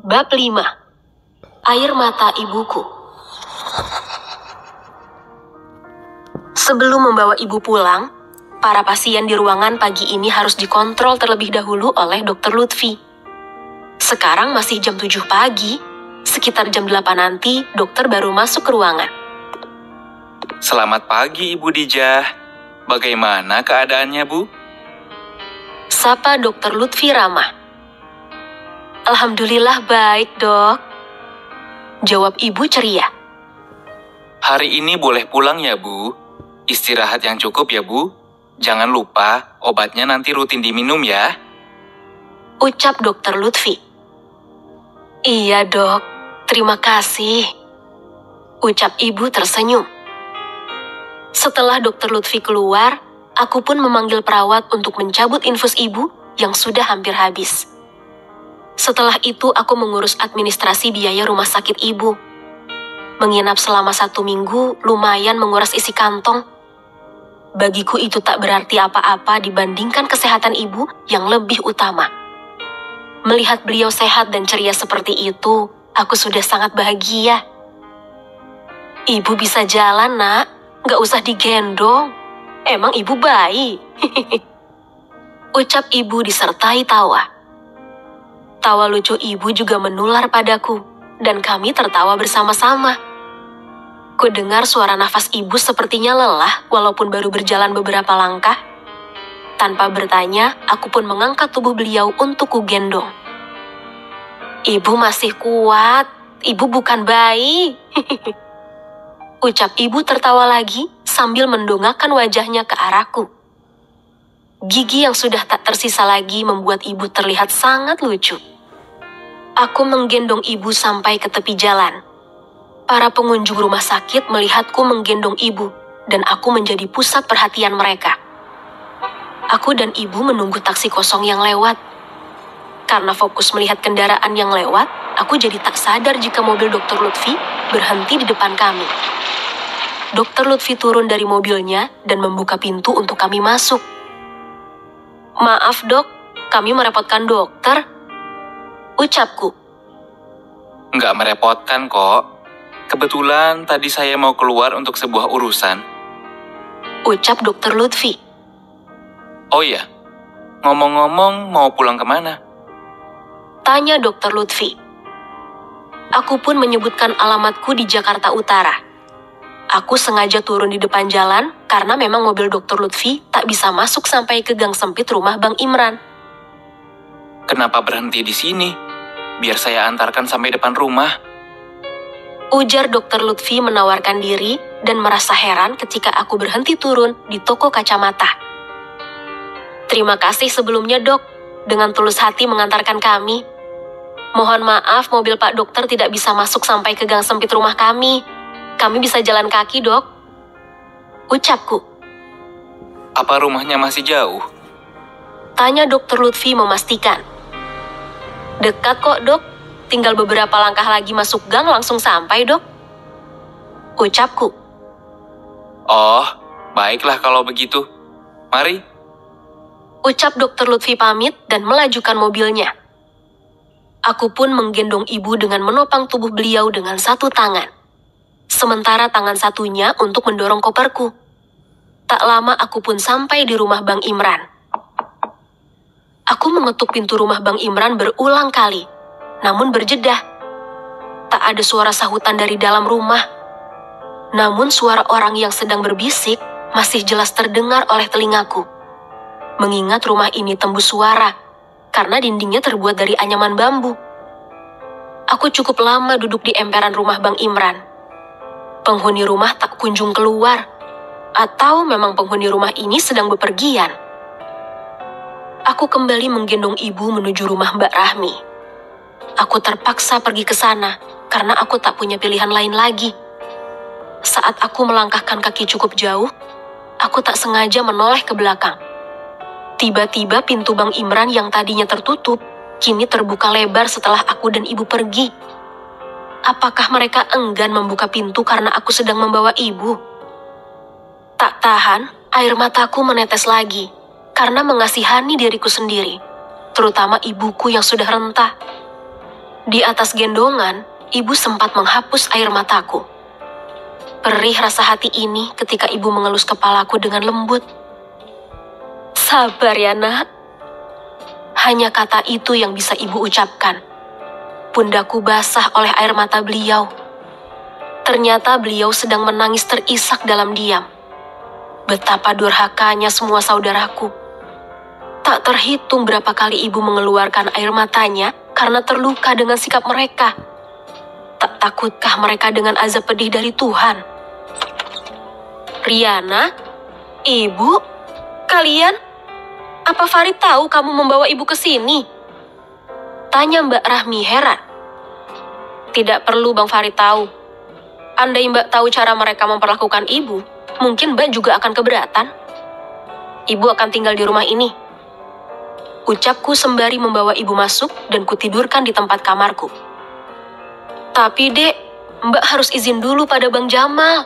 Bab 5. Air mata ibuku. Sebelum membawa ibu pulang, para pasien di ruangan pagi ini harus dikontrol terlebih dahulu oleh Dr. Lutfi. Sekarang masih jam 7 pagi, sekitar jam 8 nanti dokter baru masuk ke ruangan. Selamat pagi, Ibu Dijah. Bagaimana keadaannya, Bu? Sapa Dr. Lutfi ramah. Alhamdulillah baik, Dok. Jawab ibu ceria. Hari ini boleh pulang ya, Bu? Istirahat yang cukup ya, Bu? Jangan lupa, obatnya nanti rutin diminum ya. Ucap Dr. Lutfi. Iya, Dok. Terima kasih. Ucap ibu tersenyum. Setelah Dr. Lutfi keluar, aku pun memanggil perawat untuk mencabut infus ibu yang sudah hampir habis. Setelah itu aku mengurus administrasi biaya rumah sakit ibu. Menginap selama 1 minggu lumayan menguras isi kantong. Bagiku itu tak berarti apa-apa dibandingkan kesehatan ibu yang lebih utama. Melihat beliau sehat dan ceria seperti itu, aku sudah sangat bahagia. Ibu bisa jalan, Nak. Gak usah digendong. Emang ibu bayi? Ucap ibu disertai tawa. Tawa lucu ibu juga menular padaku, dan kami tertawa bersama-sama. Kudengar suara nafas ibu sepertinya lelah walaupun baru berjalan beberapa langkah. Tanpa bertanya, aku pun mengangkat tubuh beliau untuk kugendong. Ibu masih kuat, ibu bukan bayi. Ucap ibu tertawa lagi sambil mendongakkan wajahnya ke arahku. Gigi yang sudah tak tersisa lagi membuat ibu terlihat sangat lucu. Aku menggendong ibu sampai ke tepi jalan. Para pengunjung rumah sakit melihatku menggendong ibu, dan aku menjadi pusat perhatian mereka. Aku dan ibu menunggu taksi kosong yang lewat. Karena fokus melihat kendaraan yang lewat, aku jadi tak sadar jika mobil Dr. Lutfi berhenti di depan kami. Dr. Lutfi turun dari mobilnya dan membuka pintu untuk kami masuk. Maaf, Dok, kami merepotkan dokter. Ucapku. Nggak merepotkan kok. Kebetulan tadi saya mau keluar untuk sebuah urusan. Ucap Dr. Lutfi. Oh iya, ngomong-ngomong mau pulang kemana? Tanya Dr. Lutfi. Aku pun menyebutkan alamatku di Jakarta Utara. Aku sengaja turun di depan jalan karena memang mobil Dr. Lutfi tak bisa masuk sampai ke gang sempit rumah Bang Imran. Kenapa berhenti di sini? Biar saya antarkan sampai depan rumah. Ujar Dr. Lutfi menawarkan diri dan merasa heran ketika aku berhenti turun di toko kacamata. Terima kasih sebelumnya, Dok, dengan tulus hati mengantarkan kami. Mohon maaf mobil Pak Dokter tidak bisa masuk sampai ke gang sempit rumah kami. Kami bisa jalan kaki, Dok. Ucapku. Apa rumahnya masih jauh? Tanya Dr. Lutfi memastikan. Dekat kok, Dok. Tinggal beberapa langkah lagi masuk gang langsung sampai, Dok. Ucapku. Oh, baiklah kalau begitu. Mari. Ucap Dr. Lutfi pamit dan melajukan mobilnya. Aku pun menggendong ibu dengan menopang tubuh beliau dengan satu tangan. Sementara tangan satunya untuk mendorong koperku. Tak lama aku pun sampai di rumah Bang Imran. Aku mengetuk pintu rumah Bang Imran berulang kali, namun berjeda. Tak ada suara sahutan dari dalam rumah. Namun suara orang yang sedang berbisik masih jelas terdengar oleh telingaku. Mengingat rumah ini tembus suara, karena dindingnya terbuat dari anyaman bambu. Aku cukup lama duduk di emperan rumah Bang Imran. Penghuni rumah tak kunjung keluar, atau memang penghuni rumah ini sedang bepergian. Aku kembali menggendong ibu menuju rumah Mbak Rahmi. Aku terpaksa pergi ke sana, karena aku tak punya pilihan lain lagi. Saat aku melangkahkan kaki cukup jauh, aku tak sengaja menoleh ke belakang. Tiba-tiba pintu Bang Imran yang tadinya tertutup, kini terbuka lebar setelah aku dan ibu pergi. Apakah mereka enggan membuka pintu karena aku sedang membawa ibu? Tak tahan, air mataku menetes lagi, karena mengasihani diriku sendiri, terutama ibuku yang sudah rentah. Di atas gendongan, ibu sempat menghapus air mataku. Perih rasa hati ini ketika ibu mengelus kepalaku dengan lembut. Sabar ya nak. Hanya kata itu yang bisa ibu ucapkan. Pundaku basah oleh air mata beliau. Ternyata beliau sedang menangis terisak dalam diam. Betapa durhakanya semua saudaraku. Tak terhitung berapa kali ibu mengeluarkan air matanya karena terluka dengan sikap mereka. Tak takutkah mereka dengan azab pedih dari Tuhan? Riana, ibu, kalian, apa Farid tahu kamu membawa ibu ke sini? Tanya Mbak Rahmi heran. Tidak perlu Bang Farid tahu. Andai Mbak tahu cara mereka memperlakukan ibu, mungkin Mbak juga akan keberatan. Ibu akan tinggal di rumah ini. Ucapku sembari membawa ibu masuk dan kutidurkan di tempat kamarku. Tapi dek, Mbak harus izin dulu pada Bang Jamal.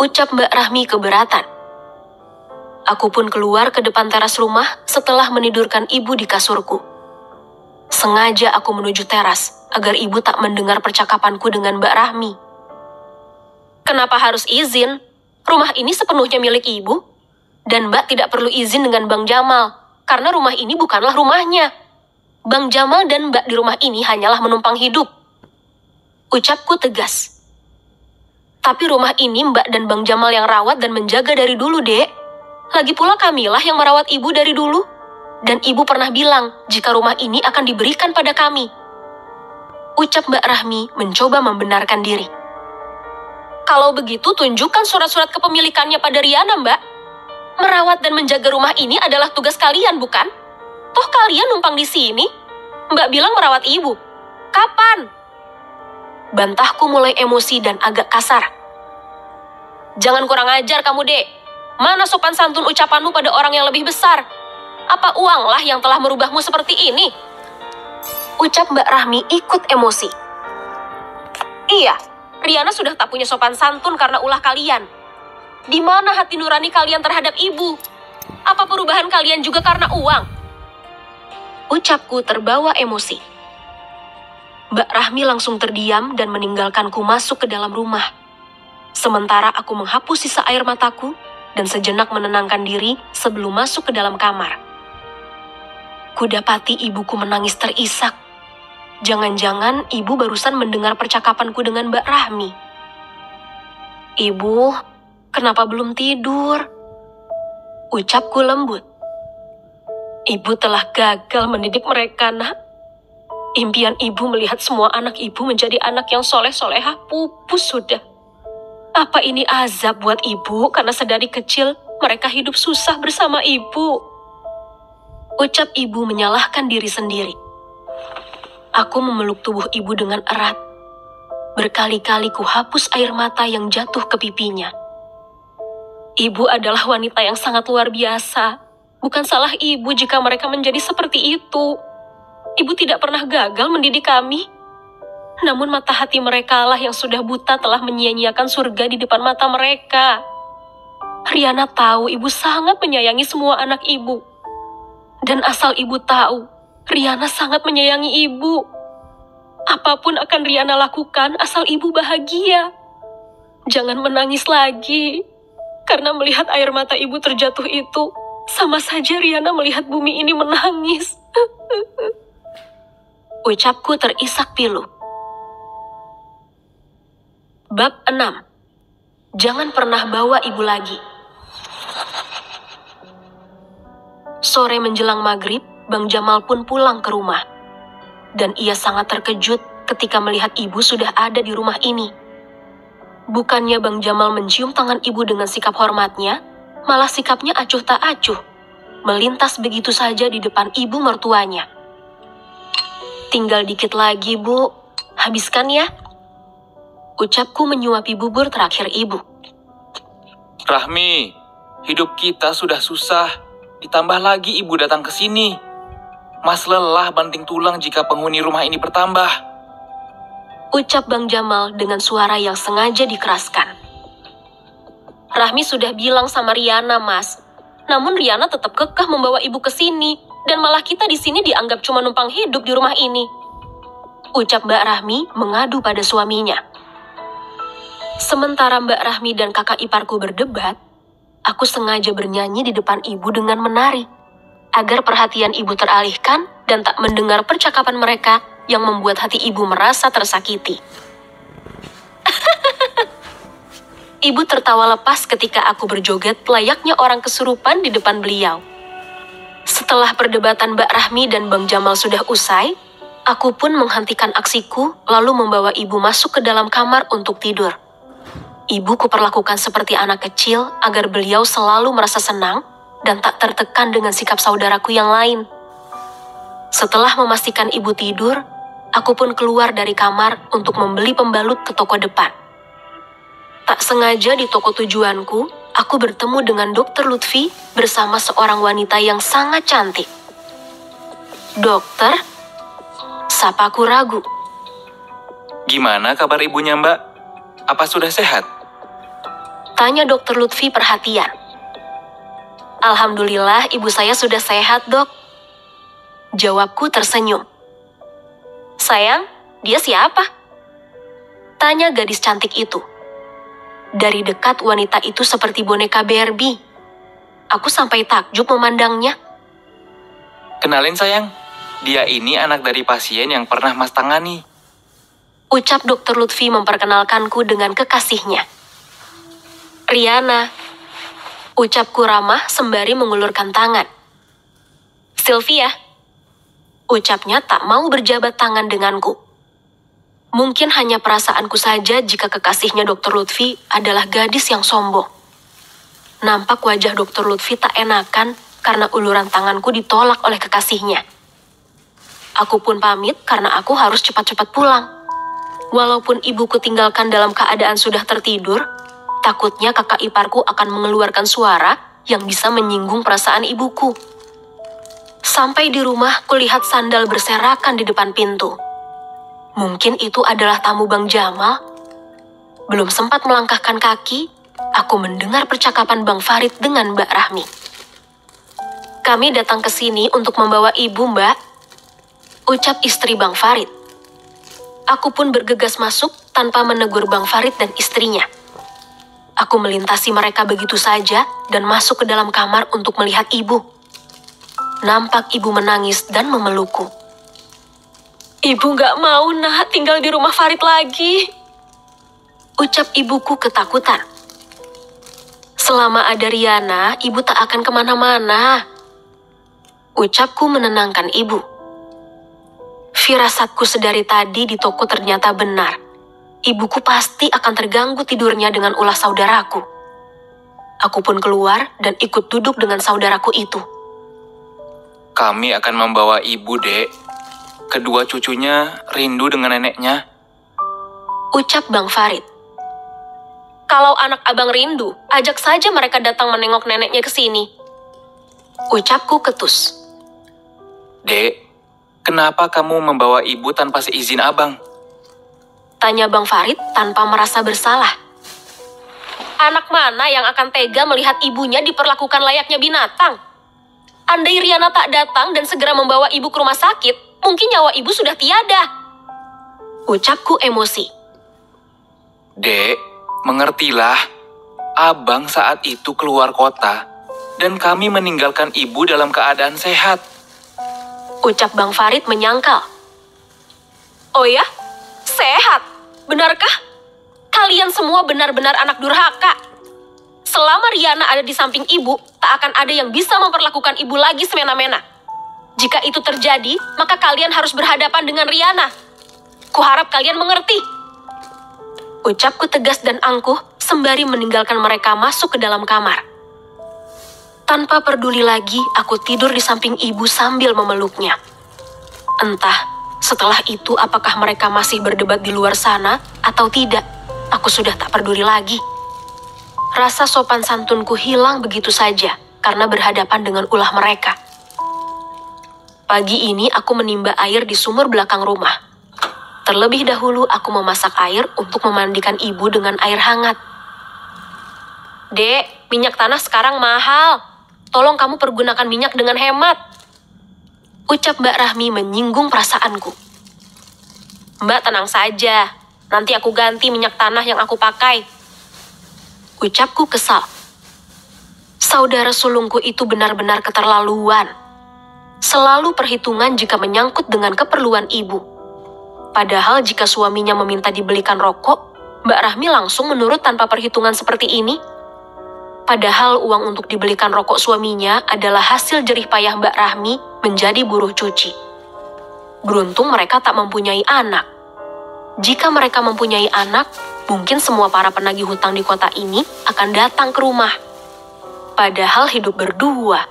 Ucap Mbak Rahmi keberatan. Aku pun keluar ke depan teras rumah setelah menidurkan ibu di kasurku. Sengaja aku menuju teras agar ibu tak mendengar percakapanku dengan Mbak Rahmi. Kenapa harus izin? Rumah ini sepenuhnya milik ibu. Dan Mbak tidak perlu izin dengan Bang Jamal, karena rumah ini bukanlah rumahnya. Bang Jamal dan Mbak di rumah ini hanyalah menumpang hidup. Ucapku tegas. Tapi rumah ini Mbak dan Bang Jamal yang rawat dan menjaga dari dulu, dek. Lagi pula kamilah yang merawat ibu dari dulu. Dan ibu pernah bilang jika rumah ini akan diberikan pada kami. Ucap Mbak Rahmi mencoba membenarkan diri. Kalau begitu tunjukkan surat-surat kepemilikannya pada Riana, Mbak. Merawat dan menjaga rumah ini adalah tugas kalian, bukan? Toh kalian numpang di sini. Mbak bilang merawat ibu. Kapan? Bantahku mulai emosi dan agak kasar. Jangan kurang ajar kamu, dek. Mana sopan santun ucapanmu pada orang yang lebih besar? Apa uanglah yang telah merubahmu seperti ini? Ucap Mbak Rahmi ikut emosi. Iya, Riana sudah tak punya sopan santun karena ulah kalian. Di mana hati nurani kalian terhadap ibu? Apa perubahan kalian juga karena uang? Ucapku terbawa emosi. Mbak Rahmi langsung terdiam dan meninggalkanku masuk ke dalam rumah. Sementara aku menghapus sisa air mataku dan sejenak menenangkan diri sebelum masuk ke dalam kamar. Kudapati ibuku menangis terisak. Jangan-jangan ibu barusan mendengar percakapanku dengan Mbak Rahmi. Ibu, kenapa belum tidur? Ucapku lembut. Ibu telah gagal mendidik mereka, nak. Impian ibu melihat semua anak ibu menjadi anak yang soleh-solehah pupus sudah. Apa ini azab buat ibu karena sedari kecil mereka hidup susah bersama ibu? Ucap ibu menyalahkan diri sendiri. Aku memeluk tubuh ibu dengan erat. Berkali-kali ku hapus air mata yang jatuh ke pipinya. Ibu adalah wanita yang sangat luar biasa. Bukan salah ibu jika mereka menjadi seperti itu. Ibu tidak pernah gagal mendidik kami. Namun mata hati mereka lah yang sudah buta telah menyia-nyiakan surga di depan mata mereka. Riana tahu ibu sangat menyayangi semua anak ibu. Dan asal ibu tahu, Riana sangat menyayangi ibu. Apapun akan Riana lakukan asal ibu bahagia. Jangan menangis lagi. Karena melihat air mata ibu terjatuh itu, sama saja Riana melihat bumi ini menangis. Ucapku terisak pilu. Bab 6. Jangan pernah bawa ibu lagi. Sore menjelang maghrib, Bang Jamal pun pulang ke rumah. Dan ia sangat terkejut ketika melihat ibu sudah ada di rumah ini. Bukannya Bang Jamal mencium tangan ibu dengan sikap hormatnya, malah sikapnya acuh tak acuh, melintas begitu saja di depan ibu mertuanya. Tinggal dikit lagi, Bu. Habiskan ya. Ucapku menyuapi bubur terakhir ibu. Rahmi, hidup kita sudah susah. Ditambah lagi ibu datang ke sini. Mas lelah banting tulang jika penghuni rumah ini bertambah. Ucap Bang Jamal dengan suara yang sengaja dikeraskan. Rahmi sudah bilang sama Riana, Mas. Namun Riana tetap kekeh membawa ibu ke sini. Dan malah kita di sini dianggap cuma numpang hidup di rumah ini. ucap Mbak Rahmi mengadu pada suaminya. Sementara Mbak Rahmi dan kakak iparku berdebat, aku sengaja bernyanyi di depan ibu dengan menari, agar perhatian ibu teralihkan dan tak mendengar percakapan mereka yang membuat hati ibu merasa tersakiti. Ibu tertawa lepas ketika aku berjoget layaknya orang kesurupan di depan beliau. Setelah perdebatan Mbak Rahmi dan Bang Jamal sudah usai, aku pun menghentikan aksiku lalu membawa ibu masuk ke dalam kamar untuk tidur. Ibu kuperlakukan seperti anak kecil agar beliau selalu merasa senang dan tak tertekan dengan sikap saudaraku yang lain. Setelah memastikan ibu tidur, aku pun keluar dari kamar untuk membeli pembalut ke toko depan. Tak sengaja di toko tujuanku, aku bertemu dengan Dokter Lutfi bersama seorang wanita yang sangat cantik. "Dokter?" sapaku ragu. Gimana kabar ibunya, Mbak? Apa sudah sehat? Tanya Dokter Lutfi perhatian. "Alhamdulillah ibu saya sudah sehat, Dok." Jawabku tersenyum. "Sayang, dia siapa?" Tanya gadis cantik itu. Dari dekat wanita itu seperti boneka Barbie. Aku sampai takjub memandangnya. Kenalin sayang, dia ini anak dari pasien yang pernah Mas tangani. Ucap Dokter Lutfi memperkenalkanku dengan kekasihnya. "Riana," ucapku ramah sembari mengulurkan tangan. "Sylvia," ucapnya tak mau berjabat tangan denganku. Mungkin hanya perasaanku saja jika kekasihnya Dokter Lutfi adalah gadis yang sombong. Nampak wajah Dokter Lutfi tak enakan karena uluran tanganku ditolak oleh kekasihnya. Aku pun pamit karena aku harus cepat-cepat pulang. Walaupun ibuku tinggalkan dalam keadaan sudah tertidur, takutnya kakak iparku akan mengeluarkan suara yang bisa menyinggung perasaan ibuku. Sampai di rumah, kulihat sandal berserakan di depan pintu. Mungkin itu adalah tamu Bang Jamal. Belum sempat melangkahkan kaki, aku mendengar percakapan Bang Farid dengan Mbak Rahmi. "Kami datang ke sini untuk membawa ibu, Mbak," ucap istri Bang Farid. Aku pun bergegas masuk tanpa menegur Bang Farid dan istrinya. Aku melintasi mereka begitu saja dan masuk ke dalam kamar untuk melihat ibu. Nampak ibu menangis dan memelukku. "Ibu gak mau, Nak, tinggal di rumah Farid lagi," ucap ibuku ketakutan. "Selama ada Riana, ibu tak akan kemana-mana," ucapku menenangkan ibu. Firasatku sedari tadi di toko ternyata benar. Ibuku pasti akan terganggu tidurnya dengan ulah saudaraku. Aku pun keluar dan ikut duduk dengan saudaraku itu. Kami akan membawa ibu, Dek. Kedua cucunya rindu dengan neneknya. Ucap Bang Farid. "Kalau anak abang rindu, ajak saja mereka datang menengok neneknya ke sini," ucapku ketus. Dek, kenapa kamu membawa ibu tanpa seizin abang? Tanya Bang Farid tanpa merasa bersalah. Anak mana yang akan tega melihat ibunya diperlakukan layaknya binatang? Andai Riana tak datang dan segera membawa ibu ke rumah sakit, mungkin nyawa ibu sudah tiada. Ucapku emosi. Dek, mengertilah. Abang saat itu keluar kota, dan kami meninggalkan ibu dalam keadaan sehat. Ucap Bang Farid menyangkal. Oh ya? Sehat? Benarkah? Kalian semua benar-benar anak durhaka. Selama Riana ada di samping ibu, tak akan ada yang bisa memperlakukan ibu lagi semena-mena. Jika itu terjadi, maka kalian harus berhadapan dengan Riana. Kuharap kalian mengerti. Ucapku tegas dan angkuh sembari meninggalkan mereka masuk ke dalam kamar. Tanpa peduli lagi, aku tidur di samping ibu sambil memeluknya. Entah, setelah itu apakah mereka masih berdebat di luar sana atau tidak, aku sudah tak peduli lagi. Rasa sopan santunku hilang begitu saja karena berhadapan dengan ulah mereka. Pagi ini aku menimba air di sumur belakang rumah. Terlebih dahulu aku memasak air untuk memandikan ibu dengan air hangat. Dek, minyak tanah sekarang mahal. Tolong kamu pergunakan minyak dengan hemat. Ucap Mbak Rahmi menyinggung perasaanku. Mbak tenang saja, nanti aku ganti minyak tanah yang aku pakai. Ucapku kesal. Saudara sulungku itu benar-benar keterlaluan. Selalu perhitungan jika menyangkut dengan keperluan ibu. Padahal jika suaminya meminta dibelikan rokok, Mbak Rahmi langsung menurut tanpa perhitungan seperti ini. Padahal uang untuk dibelikan rokok suaminya adalah hasil jerih payah Mbak Rahmi menjadi buruh cuci. Beruntung mereka tak mempunyai anak. Jika mereka mempunyai anak, mungkin semua para penagih hutang di kota ini akan datang ke rumah. Padahal hidup berdua.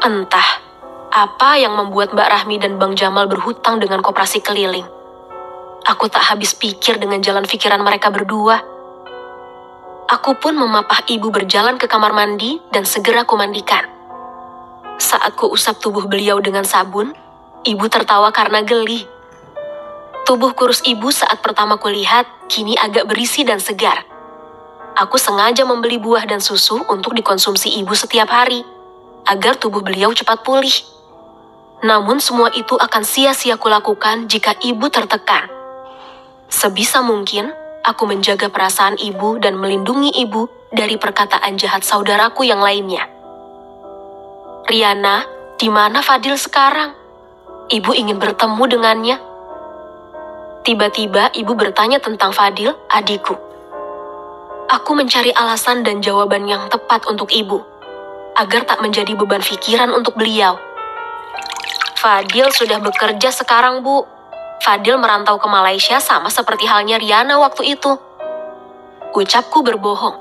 Entah apa yang membuat Mbak Rahmi dan Bang Jamal berhutang dengan koperasi keliling. Aku tak habis pikir dengan jalan pikiran mereka berdua. Aku pun memapah ibu berjalan ke kamar mandi dan segera kumandikan. Saat ku usap tubuh beliau dengan sabun, ibu tertawa karena geli. Tubuh kurus ibu saat pertama kulihat kini agak berisi dan segar. Aku sengaja membeli buah dan susu untuk dikonsumsi ibu setiap hari, agar tubuh beliau cepat pulih. Namun semua itu akan sia-sia kulakukan jika ibu tertekan. Sebisa mungkin, aku menjaga perasaan ibu dan melindungi ibu dari perkataan jahat saudaraku yang lainnya. Riana, di mana Fadil sekarang? Ibu ingin bertemu dengannya. Tiba-tiba ibu bertanya tentang Fadil, adikku. Aku mencari alasan dan jawaban yang tepat untuk ibu, agar tak menjadi beban pikiran untuk beliau. Fadil sudah bekerja sekarang, Bu. Fadil merantau ke Malaysia sama seperti halnya Riana waktu itu. Ucapku berbohong.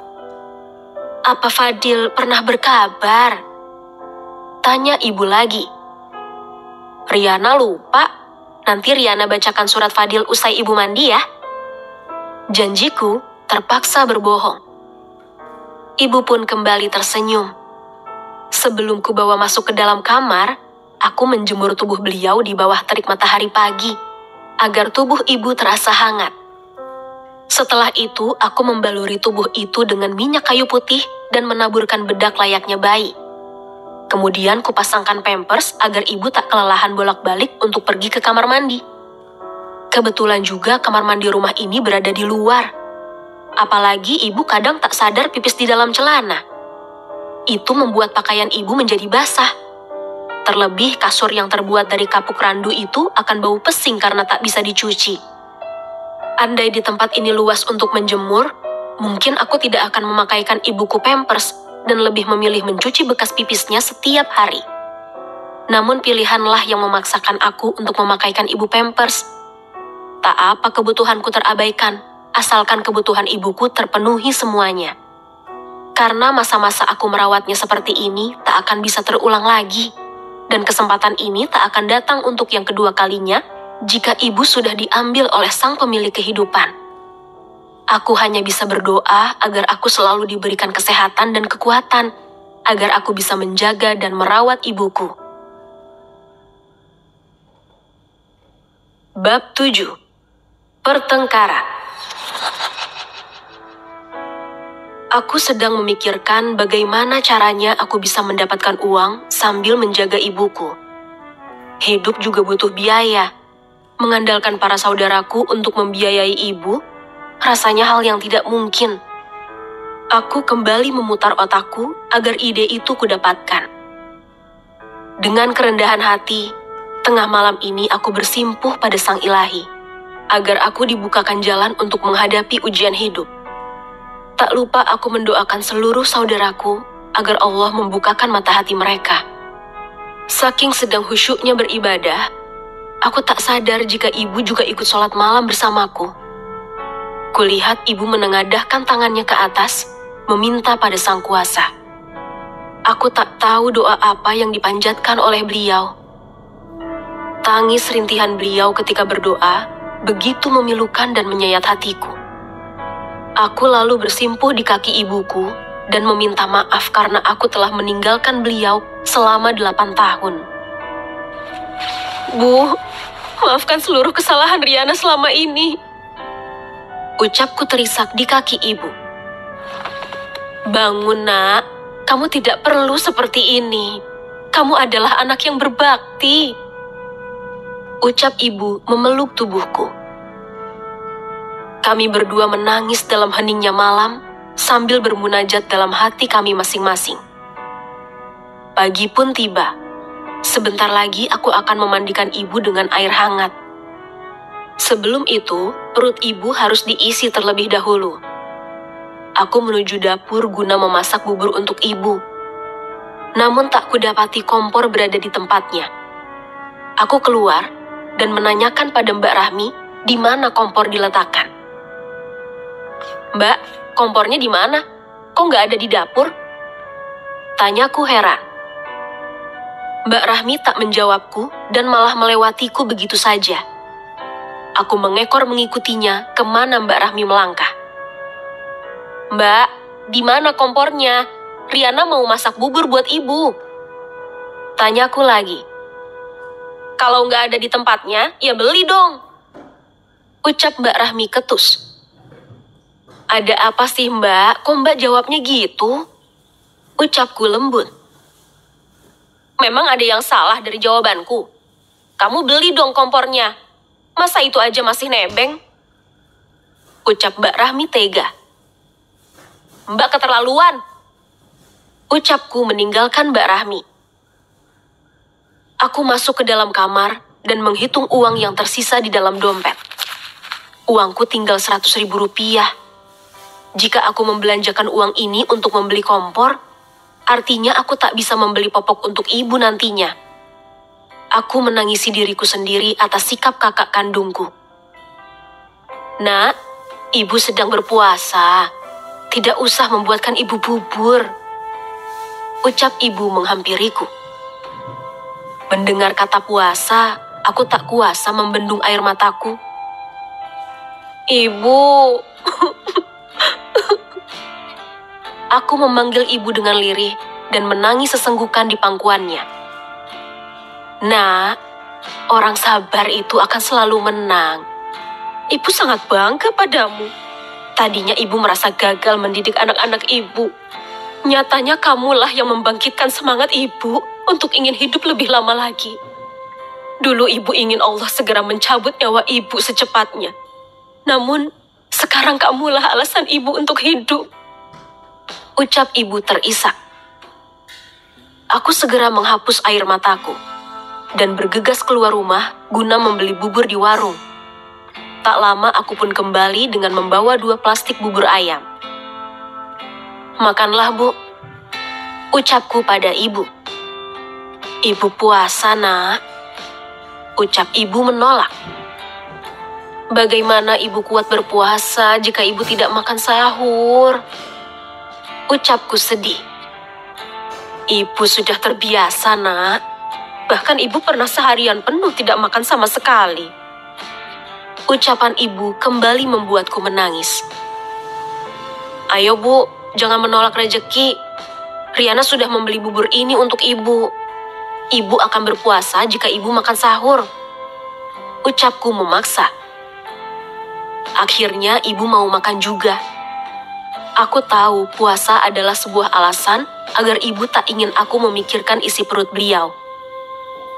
Apa Fadil pernah berkabar? Tanya ibu lagi. Riana lupa. Nanti Riana bacakan surat Fadil usai ibu mandi ya. Janjiku terpaksa berbohong. Ibu pun kembali tersenyum. Sebelum ku bawa masuk ke dalam kamar, aku menjemur tubuh beliau di bawah terik matahari pagi, agar tubuh ibu terasa hangat. Setelah itu, aku membaluri tubuh itu dengan minyak kayu putih dan menaburkan bedak layaknya bayi. Kemudian kupasangkan pampers agar ibu tak kelelahan bolak-balik untuk pergi ke kamar mandi. Kebetulan juga kamar mandi rumah ini berada di luar. Apalagi ibu kadang tak sadar pipis di dalam celana. Itu membuat pakaian ibu menjadi basah. Terlebih kasur yang terbuat dari kapuk randu itu akan bau pesing karena tak bisa dicuci. Andai di tempat ini luas untuk menjemur, mungkin aku tidak akan memakaikan ibuku pampers dan lebih memilih mencuci bekas pipisnya setiap hari. Namun pilihanlah yang memaksakan aku untuk memakaikan ibu pampers. Tak apa kebutuhanku terabaikan, asalkan kebutuhan ibuku terpenuhi semuanya. Karena masa-masa aku merawatnya seperti ini tak akan bisa terulang lagi. Dan kesempatan ini tak akan datang untuk yang kedua kalinya jika ibu sudah diambil oleh sang pemilik kehidupan. Aku hanya bisa berdoa agar aku selalu diberikan kesehatan dan kekuatan, agar aku bisa menjaga dan merawat ibuku. Bab 7. Pertengkaran. Aku sedang memikirkan bagaimana caranya aku bisa mendapatkan uang sambil menjaga ibuku. Hidup juga butuh biaya. Mengandalkan para saudaraku untuk membiayai ibu, rasanya hal yang tidak mungkin. Aku kembali memutar otakku agar ide itu kudapatkan. Dengan kerendahan hati, tengah malam ini aku bersimpuh pada Sang Ilahi, agar aku dibukakan jalan untuk menghadapi ujian hidup. Tak lupa aku mendoakan seluruh saudaraku agar Allah membukakan mata hati mereka. Saking sedang khusyuknya beribadah, aku tak sadar jika ibu juga ikut sholat malam bersamaku. Kulihat ibu menengadahkan tangannya ke atas, meminta pada Sang Kuasa. Aku tak tahu doa apa yang dipanjatkan oleh beliau. Tangis rintihan beliau ketika berdoa begitu memilukan dan menyayat hatiku. Aku lalu bersimpuh di kaki ibuku dan meminta maaf karena aku telah meninggalkan beliau selama 8 tahun. Bu, maafkan seluruh kesalahan Riana selama ini. Ucapku terisak di kaki ibu. Bangun, nak. Kamu tidak perlu seperti ini. Kamu adalah anak yang berbakti. Ucap ibu memeluk tubuhku. Kami berdua menangis dalam heningnya malam sambil bermunajat dalam hati kami masing-masing. Pagi pun tiba. Sebentar lagi aku akan memandikan ibu dengan air hangat. Sebelum itu, perut ibu harus diisi terlebih dahulu. Aku menuju dapur guna memasak bubur untuk ibu. Namun tak kudapati kompor berada di tempatnya. Aku keluar dan menanyakan pada Mbak Rahmi di mana kompor diletakkan. "Mbak, kompornya di mana? Kok nggak ada di dapur?" Tanyaku heran. Mbak Rahmi tak menjawabku dan malah melewatiku begitu saja. Aku mengekor mengikutinya kemana Mbak Rahmi melangkah. "Mbak, di mana kompornya? Riana mau masak bubur buat ibu." Tanyaku lagi. "Kalau nggak ada di tempatnya, ya beli dong," ucap Mbak Rahmi ketus. "Ada apa sih Mbak? Kok Mbak jawabnya gitu?" ucapku lembut. "Memang ada yang salah dari jawabanku? Kamu beli dong kompornya. Masa itu aja masih nebeng?" ucap Mbak Rahmi tega. "Mbak keterlaluan," ucapku meninggalkan Mbak Rahmi. Aku masuk ke dalam kamar dan menghitung uang yang tersisa di dalam dompet. Uangku tinggal 100.000 rupiah. Jika aku membelanjakan uang ini untuk membeli kompor, artinya aku tak bisa membeli popok untuk ibu nantinya. Aku menangisi diriku sendiri atas sikap kakak kandungku. "Nak, ibu sedang berpuasa. Tidak usah membuatkan ibu bubur," ucap ibu menghampiriku. Mendengar kata puasa, aku tak kuasa membendung air mataku. "Ibu," aku memanggil ibu dengan lirih dan menangis sesenggukan di pangkuannya. "Nak, orang sabar itu akan selalu menang. Ibu sangat bangga padamu. Tadinya ibu merasa gagal mendidik anak-anak ibu. Nyatanya kamulah yang membangkitkan semangat ibu untuk ingin hidup lebih lama lagi. Dulu ibu ingin Allah segera mencabut nyawa ibu secepatnya. Namun, sekarang kamulah alasan ibu untuk hidup," ucap ibu terisak. Aku segera menghapus air mataku dan bergegas keluar rumah guna membeli bubur di warung. Tak lama aku pun kembali dengan membawa 2 plastik bubur ayam. "Makanlah, Bu," ucapku pada ibu. "Ibu puasa, Nak," ucap ibu menolak. "Bagaimana ibu kuat berpuasa jika ibu tidak makan sahur?" ucapku sedih. "Ibu sudah terbiasa, Nak. Bahkan ibu pernah seharian penuh tidak makan sama sekali." Ucapan ibu kembali membuatku menangis. "Ayo Bu, jangan menolak rezeki. Riana sudah membeli bubur ini untuk ibu. Ibu akan berpuasa jika ibu makan sahur," ucapku memaksa. Akhirnya ibu mau makan juga. Aku tahu puasa adalah sebuah alasan agar ibu tak ingin aku memikirkan isi perut beliau.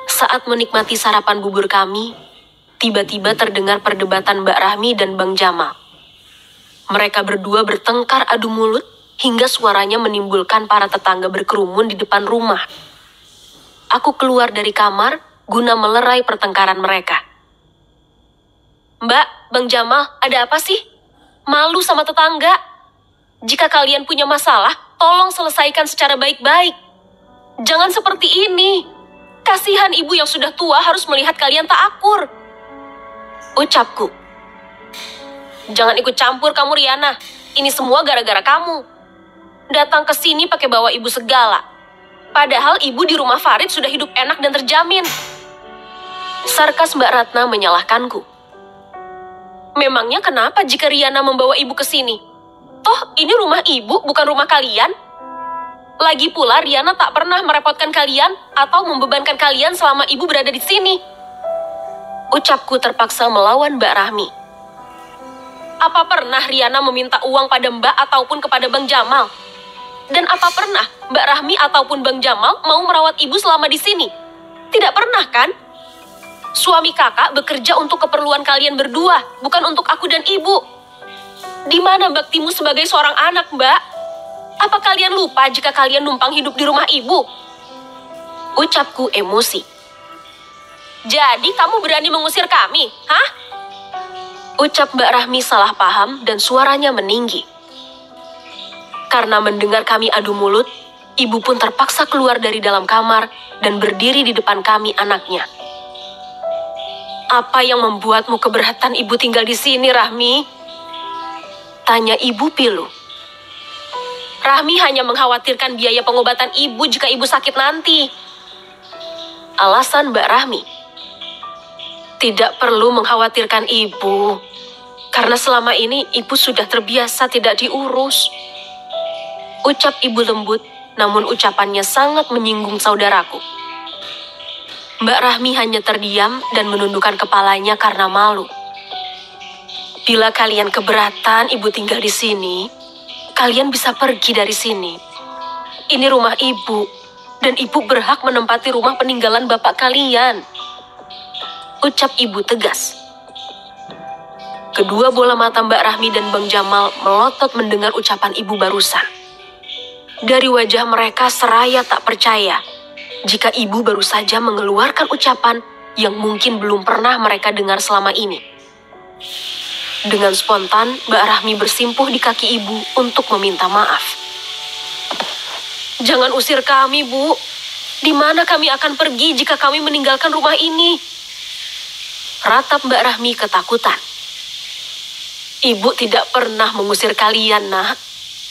Saat menikmati sarapan bubur kami, tiba-tiba terdengar perdebatan Mbak Rahmi dan Bang Jamal. Mereka berdua bertengkar adu mulut hingga suaranya menimbulkan para tetangga berkerumun di depan rumah. Aku keluar dari kamar guna melerai pertengkaran mereka. "Mbak, Bang Jamal, ada apa sih? Malu sama tetangga. Jika kalian punya masalah, tolong selesaikan secara baik-baik. Jangan seperti ini. Kasihan ibu yang sudah tua harus melihat kalian tak akur," ucapku. "Jangan ikut campur kamu, Riana. Ini semua gara-gara kamu. Datang ke sini pakai bawa ibu segala. Padahal ibu di rumah Farid sudah hidup enak dan terjamin." Sarkas Mbak Ratna menyalahkanku. "Memangnya kenapa jika Riana membawa ibu ke sini? Toh ini rumah ibu, bukan rumah kalian. Lagi pula Riana tak pernah merepotkan kalian atau membebankan kalian selama ibu berada di sini," ucapku terpaksa melawan Mbak Rahmi. "Apa pernah Riana meminta uang pada Mbak ataupun kepada Bang Jamal? Dan apa pernah Mbak Rahmi ataupun Bang Jamal mau merawat ibu selama di sini? Tidak pernah kan? Suami kakak bekerja untuk keperluan kalian berdua, bukan untuk aku dan ibu. Di mana baktimu sebagai seorang anak, Mbak? Apa kalian lupa jika kalian numpang hidup di rumah ibu? Ucapku emosi. Jadi kamu berani mengusir kami, hah? Ucap Mbak Rahmi salah paham dan suaranya meninggi. Karena mendengar kami adu mulut, ibu pun terpaksa keluar dari dalam kamar dan berdiri di depan kami anaknya. Apa yang membuatmu keberatan ibu tinggal di sini, Rahmi? Tanya ibu pilu. Rahmi hanya mengkhawatirkan biaya pengobatan ibu jika ibu sakit nanti. Alasan Mbak Rahmi. Tidak perlu mengkhawatirkan ibu, karena selama ini ibu sudah terbiasa tidak diurus. Ucap ibu lembut, namun ucapannya sangat menyinggung saudaraku. Mbak Rahmi hanya terdiam dan menundukkan kepalanya karena malu. Bila kalian keberatan ibu tinggal di sini, kalian bisa pergi dari sini. Ini rumah ibu, dan ibu berhak menempati rumah peninggalan bapak kalian. Ucap ibu tegas. Kedua bola mata Mbak Rahmi dan Bang Jamal melotot mendengar ucapan ibu barusan. Dari wajah mereka seraya tak percaya jika ibu baru saja mengeluarkan ucapan yang mungkin belum pernah mereka dengar selama ini. Dengan spontan, Mbak Rahmi bersimpuh di kaki ibu untuk meminta maaf. Jangan usir kami, Bu. Di mana kami akan pergi jika kami meninggalkan rumah ini? Ratap Mbak Rahmi ketakutan. Ibu tidak pernah mengusir kalian, Nak.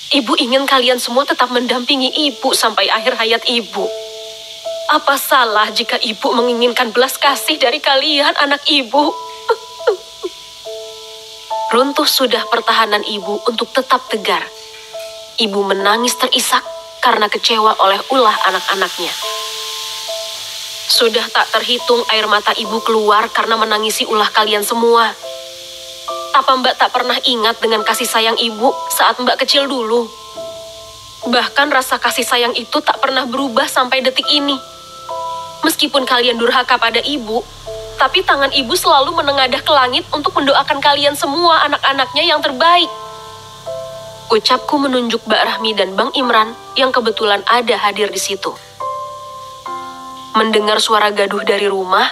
Ibu ingin kalian semua tetap mendampingi ibu sampai akhir hayat ibu. Apa salah jika ibu menginginkan belas kasih dari kalian, anak ibu? Runtuh sudah pertahanan ibu untuk tetap tegar. Ibu menangis terisak karena kecewa oleh ulah anak-anaknya. Sudah tak terhitung air mata ibu keluar karena menangisi ulah kalian semua. Apa Mbak tak pernah ingat dengan kasih sayang ibu saat Mbak kecil dulu? Bahkan rasa kasih sayang itu tak pernah berubah sampai detik ini. Meskipun kalian durhaka pada ibu, tapi tangan ibu selalu menengadah ke langit untuk mendoakan kalian semua anak-anaknya yang terbaik. Ucapku menunjuk Mbak Rahmi dan Bang Imran yang kebetulan ada hadir di situ. Mendengar suara gaduh dari rumah,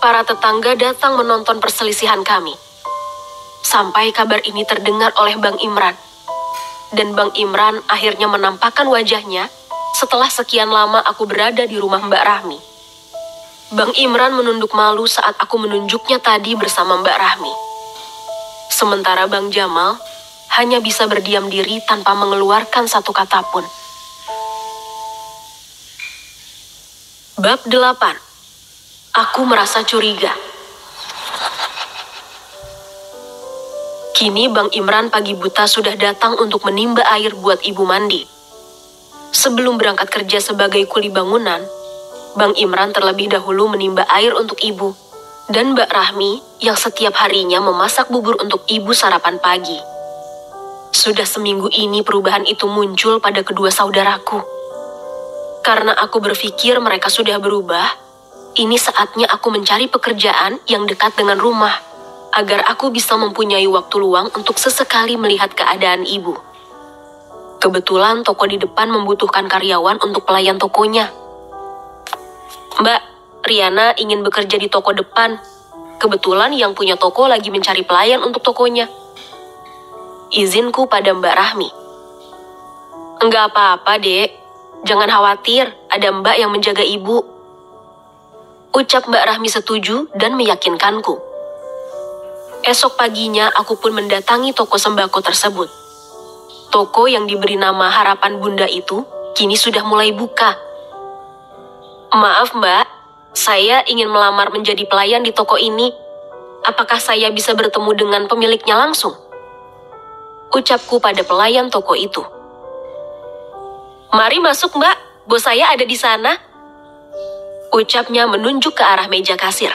para tetangga datang menonton perselisihan kami. Sampai kabar ini terdengar oleh Bang Imran. Dan Bang Imran akhirnya menampakkan wajahnya setelah sekian lama aku berada di rumah Mbak Rahmi. Bang Imran menunduk malu saat aku menunjuknya tadi bersama Mbak Rahmi. Sementara Bang Jamal hanya bisa berdiam diri tanpa mengeluarkan satu kata pun. Bab 8. Aku merasa curiga. Kini Bang Imran pagi buta sudah datang untuk menimba air buat ibu mandi. Sebelum berangkat kerja sebagai kuli bangunan, Bang Imran terlebih dahulu menimba air untuk ibu dan Mbak Rahmi yang setiap harinya memasak bubur untuk ibu sarapan pagi. Sudah seminggu ini perubahan itu muncul pada kedua saudaraku. Karena aku berpikir mereka sudah berubah, ini saatnya aku mencari pekerjaan yang dekat dengan rumah, agar aku bisa mempunyai waktu luang untuk sesekali melihat keadaan ibu. Kebetulan toko di depan membutuhkan karyawan untuk pelayan tokonya. Mbak, Riana ingin bekerja di toko depan. Kebetulan yang punya toko lagi mencari pelayan untuk tokonya. Izinku pada Mbak Rahmi. Enggak apa-apa, Dek. Jangan khawatir, ada Mbak yang menjaga ibu. Ucap Mbak Rahmi setuju dan meyakinkanku. Esok paginya aku pun mendatangi toko sembako tersebut. Toko yang diberi nama Harapan Bunda itu kini sudah mulai buka. Maaf Mbak, saya ingin melamar menjadi pelayan di toko ini. Apakah saya bisa bertemu dengan pemiliknya langsung? Ucapku pada pelayan toko itu. Mari masuk Mbak, bos saya ada di sana. Ucapnya menunjuk ke arah meja kasir.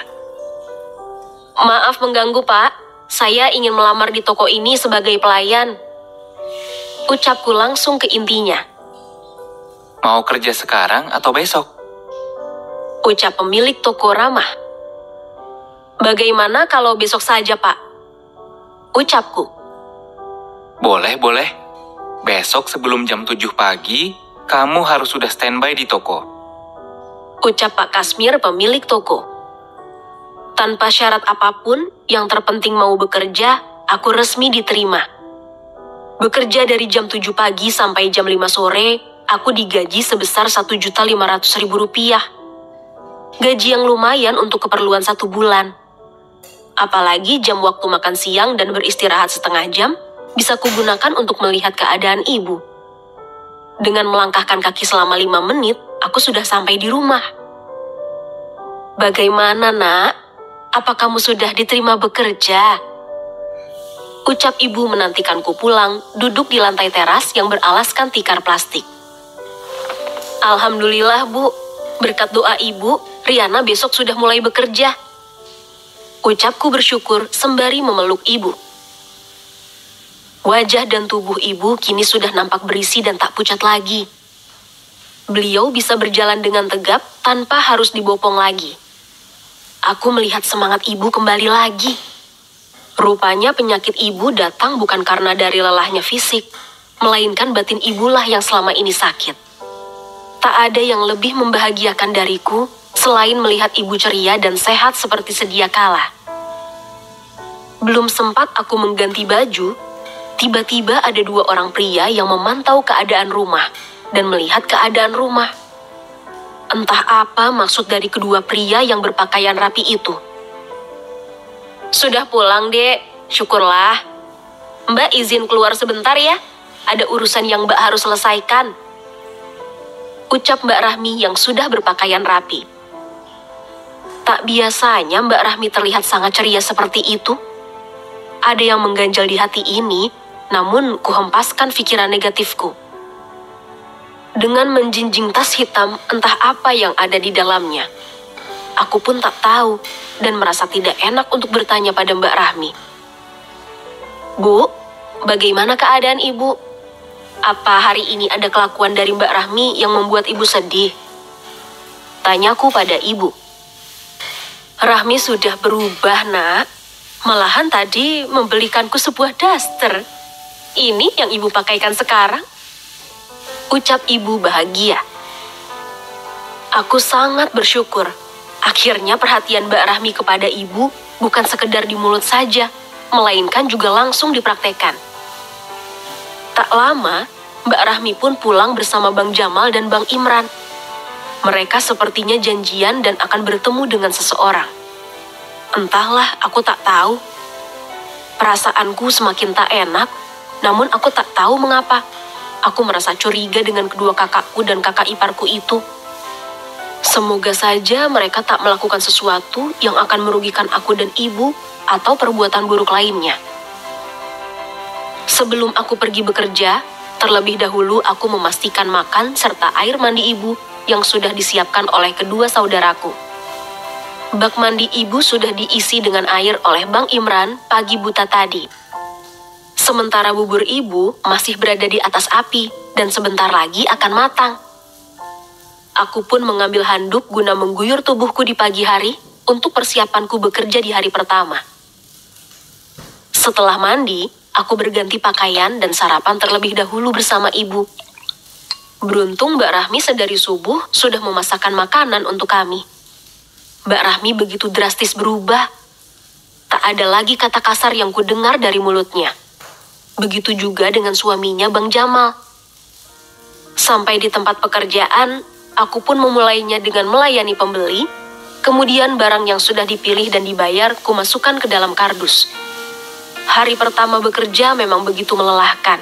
Maaf mengganggu Pak, saya ingin melamar di toko ini sebagai pelayan. Ucapku langsung ke intinya. Mau kerja sekarang atau besok? Ucap pemilik toko ramah. Bagaimana kalau besok saja, Pak? Ucapku. Boleh, boleh. Besok sebelum jam 7 pagi, kamu harus sudah standby di toko. Ucap Pak Kasmir pemilik toko. Tanpa syarat apapun, yang terpenting mau bekerja, aku resmi diterima. Bekerja dari jam 7 pagi sampai jam 5 sore, aku digaji sebesar Rp1.500.000. Gaji yang lumayan untuk keperluan 1 bulan. Apalagi jam waktu makan siang dan beristirahat setengah jam, bisa kugunakan untuk melihat keadaan ibu. Dengan melangkahkan kaki selama 5 menit, aku sudah sampai di rumah. Bagaimana, Nak? Apa kamu sudah diterima bekerja? Ucap ibu menantikanku pulang, duduk di lantai teras yang beralaskan tikar plastik. Alhamdulillah, Bu. Berkat doa ibu, Riana besok sudah mulai bekerja. Ucapku bersyukur sembari memeluk ibu. Wajah dan tubuh ibu kini sudah nampak berisi dan tak pucat lagi. Beliau bisa berjalan dengan tegap tanpa harus dibopong lagi. Aku melihat semangat ibu kembali lagi. Rupanya penyakit ibu datang bukan karena dari lelahnya fisik, melainkan batin ibulah yang selama ini sakit. Tak ada yang lebih membahagiakan dariku selain melihat ibu ceria dan sehat seperti sedia kala. Belum sempat aku mengganti baju, tiba-tiba ada 2 orang pria yang memantau keadaan rumah dan melihat keadaan rumah. Entah apa maksud dari kedua pria yang berpakaian rapi itu. Sudah pulang, Dek. Syukurlah. Mbak izin keluar sebentar ya. Ada urusan yang Mbak harus selesaikan. Ucap Mbak Rahmi yang sudah berpakaian rapi. Tak biasanya Mbak Rahmi terlihat sangat ceria seperti itu. Ada yang mengganjal di hati ini, namun kuhempaskan pikiran negatifku. Dengan menjinjing tas hitam, entah apa yang ada di dalamnya. Aku pun tak tahu dan merasa tidak enak untuk bertanya pada Mbak Rahmi. Bu, bagaimana keadaan ibu? Apa hari ini ada kelakuan dari Mbak Rahmi yang membuat ibu sedih? Tanyaku pada ibu. Rahmi sudah berubah, Nak. Malahan tadi membelikanku sebuah daster. Ini yang ibu pakaikan sekarang. Ucap ibu bahagia. Aku sangat bersyukur. Akhirnya perhatian Mbak Rahmi kepada ibu bukan sekedar di mulut saja, melainkan juga langsung dipraktekkan. Tak lama, Mbak Rahmi pun pulang bersama Bang Jamal dan Bang Imran. Mereka sepertinya janjian dan akan bertemu dengan seseorang. Entahlah, aku tak tahu. Perasaanku semakin tak enak, namun aku tak tahu mengapa. Aku merasa curiga dengan kedua kakakku dan kakak iparku itu. Semoga saja mereka tak melakukan sesuatu yang akan merugikan aku dan ibu atau perbuatan buruk lainnya. Sebelum aku pergi bekerja, terlebih dahulu aku memastikan makan serta air mandi ibu yang sudah disiapkan oleh kedua saudaraku. Bak mandi ibu sudah diisi dengan air oleh Bang Imran pagi buta tadi. Sementara bubur ibu masih berada di atas api dan sebentar lagi akan matang. Aku pun mengambil handuk guna mengguyur tubuhku di pagi hari untuk persiapanku bekerja di hari pertama. Setelah mandi, aku berganti pakaian dan sarapan terlebih dahulu bersama ibu. Beruntung Mbak Rahmi sedari subuh sudah memasakkan makanan untuk kami. Mbak Rahmi begitu drastis berubah. Tak ada lagi kata kasar yang kudengar dari mulutnya. Begitu juga dengan suaminya Bang Jamal. Sampai di tempat pekerjaan, aku pun memulainya dengan melayani pembeli, kemudian barang yang sudah dipilih dan dibayar kumasukkan ke dalam kardus. Hari pertama bekerja memang begitu melelahkan.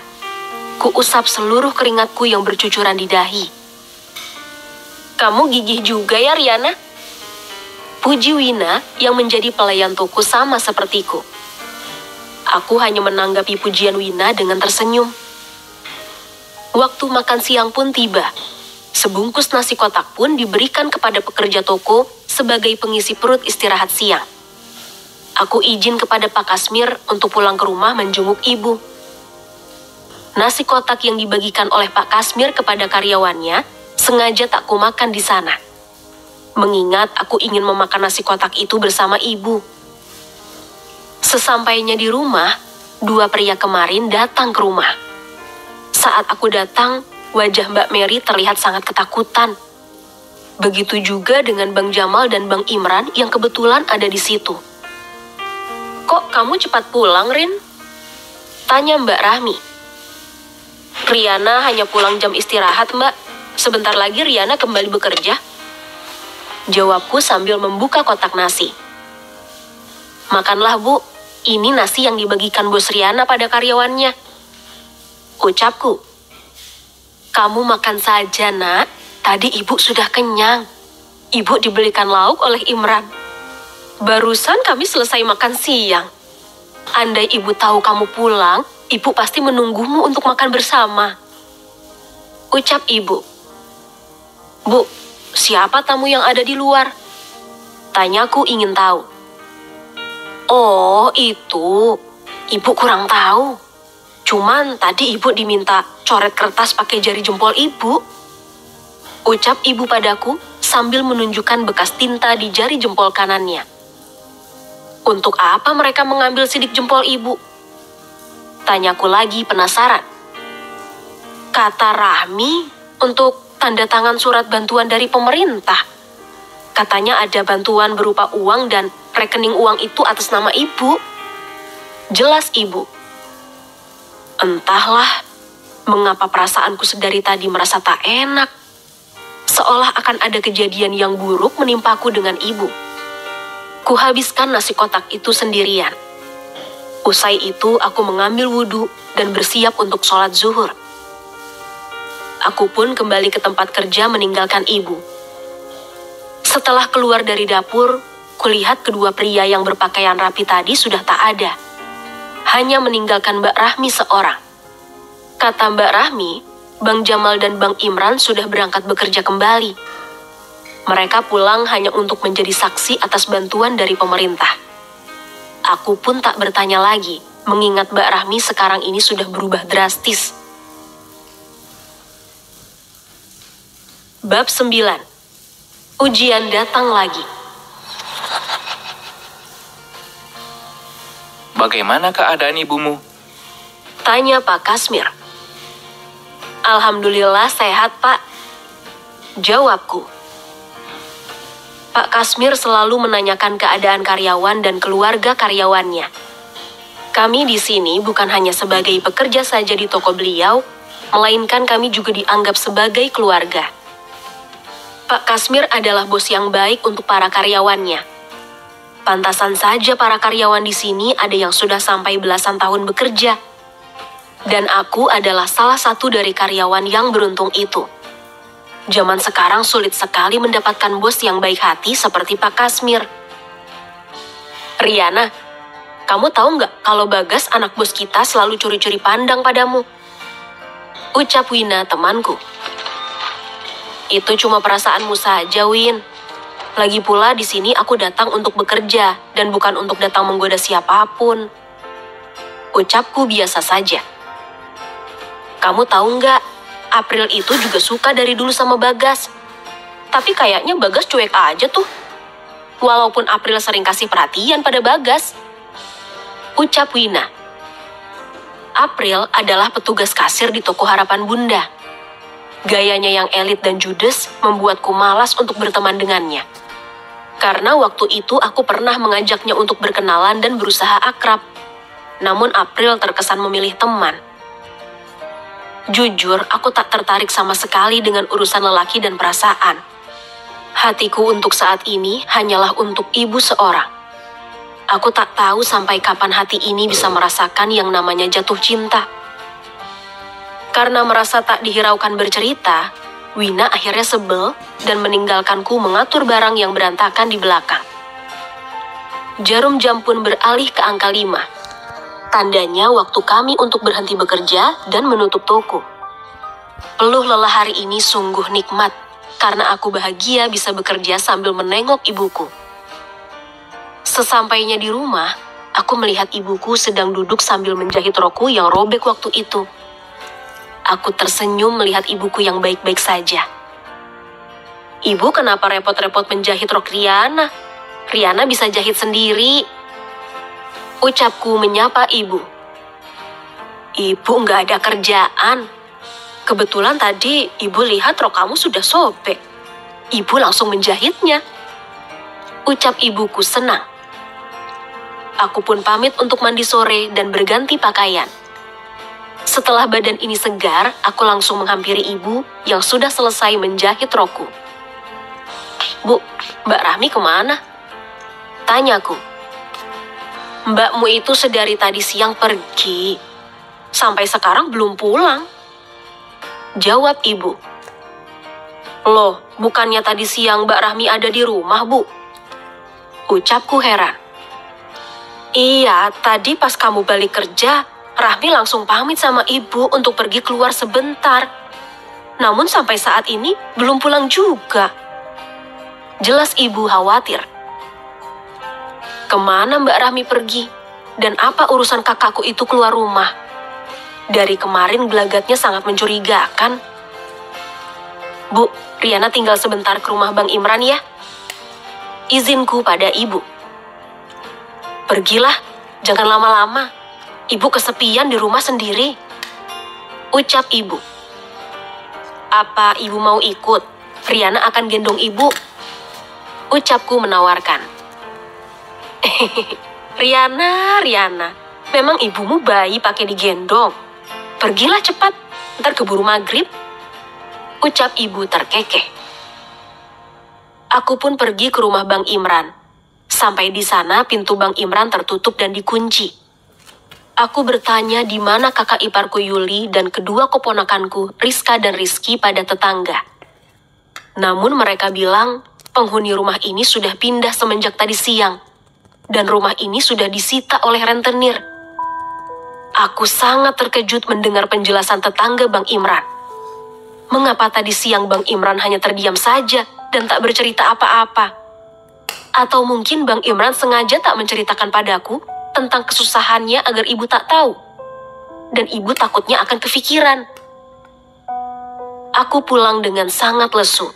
Kuusap seluruh keringatku yang bercucuran di dahi. Kamu gigih juga ya, Riana? Puji Wina yang menjadi pelayan toko sama sepertiku. Aku hanya menanggapi pujian Wina dengan tersenyum. Waktu makan siang pun tiba. Sebungkus nasi kotak pun diberikan kepada pekerja toko sebagai pengisi perut istirahat siang. Aku izin kepada Pak Kasmir untuk pulang ke rumah menjenguk ibu. Nasi kotak yang dibagikan oleh Pak Kasmir kepada karyawannya sengaja tak kumakan di sana. Mengingat aku ingin memakan nasi kotak itu bersama ibu. Sesampainya di rumah, dua pria kemarin datang ke rumah. Saat aku datang, wajah Mbak Mary terlihat sangat ketakutan. Begitu juga dengan Bang Jamal dan Bang Imran yang kebetulan ada di situ. "Kok kamu cepat pulang, Rin?" tanya Mbak Rahmi. "Riana hanya pulang jam istirahat, Mbak. Sebentar lagi Riana kembali bekerja," jawabku sambil membuka kotak nasi. "Makanlah, Bu. Ini nasi yang dibagikan Bos Riana pada karyawannya," ucapku. "Kamu makan saja, Nak. Tadi Ibu sudah kenyang. Ibu dibelikan lauk oleh Imran. Barusan kami selesai makan siang. Andai Ibu tahu kamu pulang, Ibu pasti menunggumu untuk makan bersama," ucap Ibu. "Bu, siapa tamu yang ada di luar?" tanyaku ingin tahu. "Oh, itu. Ibu kurang tahu. Cuman tadi Ibu diminta coret kertas pakai jari jempol Ibu," ucap Ibu padaku sambil menunjukkan bekas tinta di jari jempol kanannya. "Untuk apa mereka mengambil sidik jempol Ibu?" tanyaku lagi penasaran. "Kata Rahmi, untuk tanda tangan surat bantuan dari pemerintah. Katanya ada bantuan berupa uang dan rekening uang itu atas nama Ibu," jelas Ibu. Entahlah, mengapa perasaanku sedari tadi merasa tak enak. Seolah akan ada kejadian yang buruk menimpaku dengan Ibu. Kuhabiskan nasi kotak itu sendirian. Usai itu, aku mengambil wudhu dan bersiap untuk sholat zuhur. Aku pun kembali ke tempat kerja meninggalkan Ibu. Setelah keluar dari dapur, kulihat kedua pria yang berpakaian rapi tadi sudah tak ada. Hanya meninggalkan Mbak Rahmi seorang. Kata Mbak Rahmi, Bang Jamal dan Bang Imran sudah berangkat bekerja kembali. Mereka pulang hanya untuk menjadi saksi atas bantuan dari pemerintah. Aku pun tak bertanya lagi, mengingat Mbak Rahmi sekarang ini sudah berubah drastis. Bab 9. Ujian datang lagi. "Bagaimana keadaan ibumu?" tanya Pak Kasmir. "Alhamdulillah sehat, Pak," jawabku. Pak Kasmir selalu menanyakan keadaan karyawan dan keluarga karyawannya. Kami di sini bukan hanya sebagai pekerja saja di toko beliau, melainkan kami juga dianggap sebagai keluarga. Pak Kasmir adalah bos yang baik untuk para karyawannya. Pantasan saja para karyawan di sini ada yang sudah sampai belasan tahun bekerja. Dan aku adalah salah satu dari karyawan yang beruntung itu. Zaman sekarang sulit sekali mendapatkan bos yang baik hati seperti Pak Kasmir. "Riana, kamu tahu nggak kalau Bagas anak bos kita selalu curi-curi pandang padamu?" ucap Wina temanku. "Itu cuma perasaanmu saja, Win. Lagi pula di sini aku datang untuk bekerja dan bukan untuk datang menggoda siapapun," ucapku biasa saja. "Kamu tahu nggak, April itu juga suka dari dulu sama Bagas. Tapi kayaknya Bagas cuek aja tuh. Walaupun April sering kasih perhatian pada Bagas," ucap Wina. April adalah petugas kasir di toko Harapan Bunda. Gayanya yang elit dan judes membuatku malas untuk berteman dengannya. Karena waktu itu aku pernah mengajaknya untuk berkenalan dan berusaha akrab. Namun April terkesan memilih teman. Jujur, aku tak tertarik sama sekali dengan urusan lelaki dan perasaan. Hatiku untuk saat ini hanyalah untuk ibu seorang. Aku tak tahu sampai kapan hati ini bisa merasakan yang namanya jatuh cinta. Karena merasa tak dihiraukan bercerita, Wina akhirnya sebel dan meninggalkanku mengatur barang yang berantakan di belakang. Jarum jam pun beralih ke angka 5. Tandanya waktu kami untuk berhenti bekerja dan menutup toko. Peluh lelah hari ini sungguh nikmat, karena aku bahagia bisa bekerja sambil menengok ibuku. Sesampainya di rumah, aku melihat ibuku sedang duduk sambil menjahit rokku yang robek waktu itu. Aku tersenyum melihat ibuku yang baik-baik saja. "Ibu kenapa repot-repot menjahit rok Riana? Riana bisa jahit sendiri," ucapku menyapa ibu. Ibu nggak ada kerjaan. Kebetulan tadi ibu lihat rok kamu sudah sobek. Ibu langsung menjahitnya. Ucap ibuku senang. Aku pun pamit untuk mandi sore dan berganti pakaian. Setelah badan ini segar, aku langsung menghampiri ibu yang sudah selesai menjahit rokku. Bu, Mbak Rahmi kemana? Tanyaku. Mbakmu itu sedari tadi siang pergi. Sampai sekarang belum pulang. Jawab ibu. Loh, bukannya tadi siang Mbak Rahmi ada di rumah, Bu? Ucapku heran. Iya, tadi pas kamu balik kerja, Rahmi langsung pamit sama ibu untuk pergi keluar sebentar. Namun sampai saat ini belum pulang juga. Jelas ibu khawatir. Kemana Mbak Rahmi pergi? Dan apa urusan kakakku itu keluar rumah? Dari kemarin gelagatnya sangat mencurigakan. Bu, Riana tinggal sebentar ke rumah Bang Imran ya. Izinku pada ibu. Pergilah, jangan lama-lama. Ibu kesepian di rumah sendiri. Ucap ibu. Apa ibu mau ikut? Riana akan gendong ibu. Ucapku menawarkan. Riana, memang ibumu bayi pakai digendong. Pergilah cepat, ntar keburu maghrib. Ucap ibu terkekeh. Aku pun pergi ke rumah Bang Imran. Sampai di sana pintu Bang Imran tertutup dan dikunci. Aku bertanya di mana kakak iparku Yuli dan kedua keponakanku Rizka dan Rizky pada tetangga. Namun mereka bilang penghuni rumah ini sudah pindah semenjak tadi siang. Dan rumah ini sudah disita oleh rentenir. Aku sangat terkejut mendengar penjelasan tetangga Bang Imran. Mengapa tadi siang Bang Imran hanya terdiam saja dan tak bercerita apa-apa? Atau mungkin Bang Imran sengaja tak menceritakan padaku tentang kesusahannya agar ibu tak tahu. Dan ibu takutnya akan kefikiran. Aku pulang dengan sangat lesu.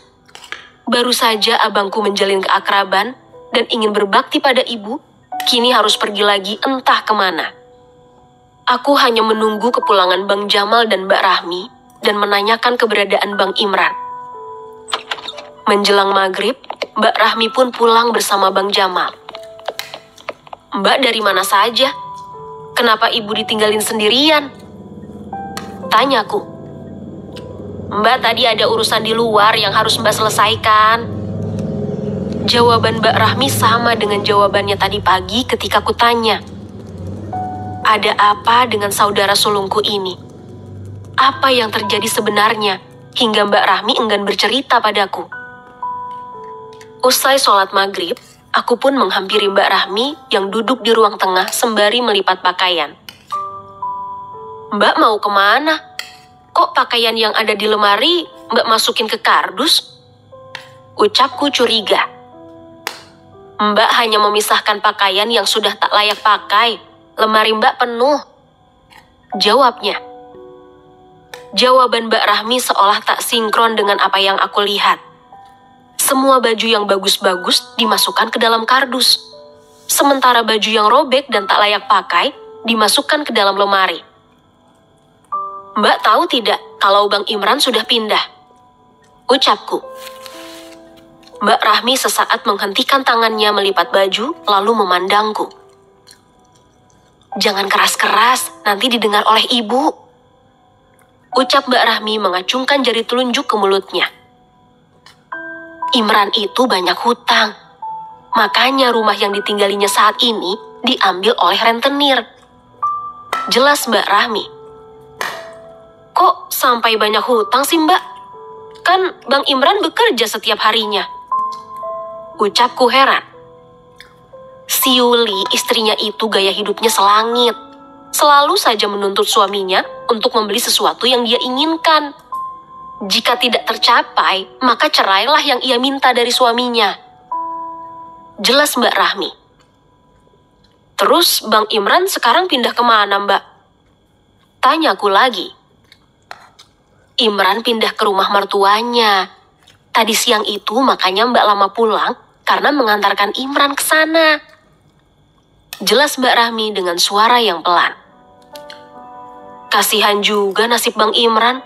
Baru saja abangku menjalin keakraban dan ingin berbakti pada ibu, kini harus pergi lagi entah kemana. Aku hanya menunggu kepulangan Bang Jamal dan Mbak Rahmi dan menanyakan keberadaan Bang Imran. Menjelang maghrib, Mbak Rahmi pun pulang bersama Bang Jamal. Mbak dari mana saja? Kenapa ibu ditinggalin sendirian? Tanyaku. Mbak tadi ada urusan di luar yang harus Mbak selesaikan. Jawaban Mbak Rahmi sama dengan jawabannya tadi pagi ketika ku tanya. Ada apa dengan saudara sulungku ini? Apa yang terjadi sebenarnya hingga Mbak Rahmi enggan bercerita padaku? Usai sholat maghrib, aku pun menghampiri Mbak Rahmi yang duduk di ruang tengah sembari melipat pakaian. Mbak mau kemana? Kok pakaian yang ada di lemari Mbak masukin ke kardus? Ucapku curiga. Mbak hanya memisahkan pakaian yang sudah tak layak pakai. Lemari Mbak penuh. Jawabnya. Jawaban Mbak Rahmi seolah tak sinkron dengan apa yang aku lihat. Semua baju yang bagus-bagus dimasukkan ke dalam kardus. Sementara baju yang robek dan tak layak pakai dimasukkan ke dalam lemari. Mbak tahu tidak kalau Bang Imran sudah pindah? Ucapku. Mbak Rahmi sesaat menghentikan tangannya melipat baju lalu memandangku. Jangan keras-keras, nanti didengar oleh ibu. Ucap Mbak Rahmi mengacungkan jari telunjuk ke mulutnya. Imran itu banyak hutang. Makanya rumah yang ditinggalinya saat ini diambil oleh rentenir. Jelas Mbak Rahmi. Kok sampai banyak hutang sih Mbak? Kan Bang Imran bekerja setiap harinya. Ucapku heran. Si Yuli, istrinya itu gaya hidupnya selangit. Selalu saja menuntut suaminya untuk membeli sesuatu yang dia inginkan. Jika tidak tercapai, maka cerailah yang ia minta dari suaminya. Jelas Mbak Rahmi. Terus Bang Imran sekarang pindah kemana Mbak? Tanyaku lagi. Imran pindah ke rumah mertuanya. Tadi siang itu makanya Mbak lama pulang karena mengantarkan Imran ke sana. Jelas Mbak Rahmi dengan suara yang pelan. Kasihan juga nasib Bang Imran.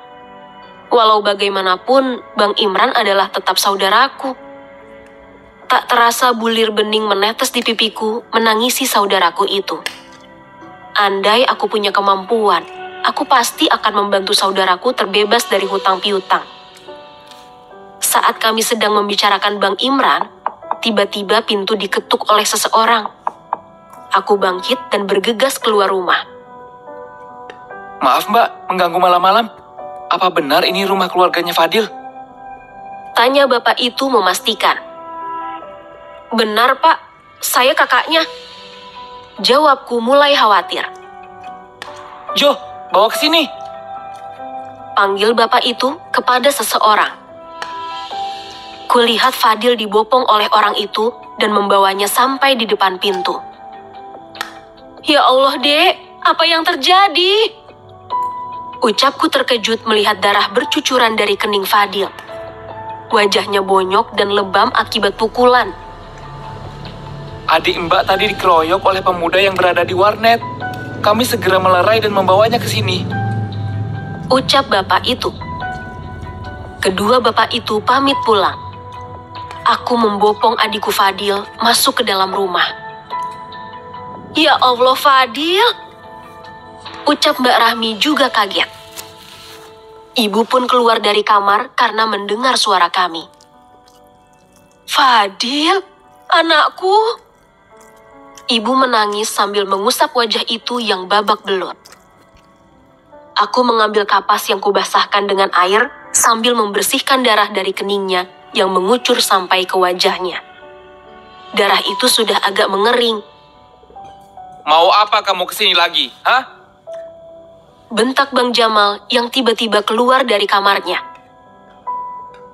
Walau bagaimanapun, Bang Imran adalah tetap saudaraku. Tak terasa bulir bening menetes di pipiku menangisi saudaraku itu. Andai aku punya kemampuan, aku pasti akan membantu saudaraku terbebas dari hutang piutang. Saat kami sedang membicarakan Bang Imran, tiba-tiba pintu diketuk oleh seseorang. Aku bangkit dan bergegas keluar rumah. Maaf mbak, mengganggu malam-malam. Apa benar ini rumah keluarganya Fadil? Tanya bapak itu memastikan. Benar pak, saya kakaknya. Jawabku mulai khawatir. Jo, bawa ke sini. Panggil bapak itu kepada seseorang. Kulihat Fadil dibopong oleh orang itu dan membawanya sampai di depan pintu. Ya Allah, Dek, apa yang terjadi? Ucapku terkejut melihat darah bercucuran dari kening Fadil. Wajahnya bonyok dan lebam akibat pukulan. Adik mbak tadi dikeroyok oleh pemuda yang berada di warnet. Kami segera melerai dan membawanya ke sini. Ucap bapak itu. Kedua bapak itu pamit pulang. Aku membopong adikku Fadil masuk ke dalam rumah. Ya Allah, Fadil! Ucap Mbak Rahmi juga kaget. Ibu pun keluar dari kamar karena mendengar suara kami. Fadil, anakku! Ibu menangis sambil mengusap wajah itu yang babak belur. Aku mengambil kapas yang kubasahkan dengan air sambil membersihkan darah dari keningnya yang mengucur sampai ke wajahnya. Darah itu sudah agak mengering. Mau apa kamu kesini lagi, hah? Bentak Bang Jamal yang tiba-tiba keluar dari kamarnya.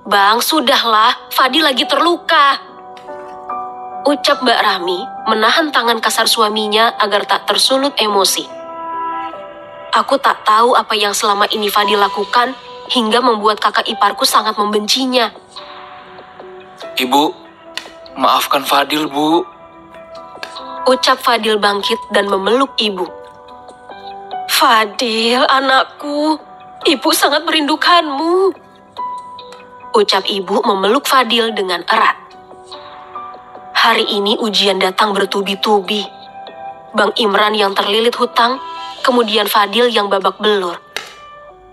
Bang, sudahlah, Fadil lagi terluka. Ucap Mbak Rahmi menahan tangan kasar suaminya agar tak tersulut emosi. Aku tak tahu apa yang selama ini Fadil lakukan hingga membuat kakak iparku sangat membencinya. Ibu, maafkan Fadil, Bu. Ucap Fadil bangkit dan memeluk ibu. Fadil, anakku, ibu sangat merindukanmu. Ucap ibu memeluk Fadil dengan erat. Hari ini ujian datang bertubi-tubi. Bang Imran yang terlilit hutang, kemudian Fadil yang babak belur.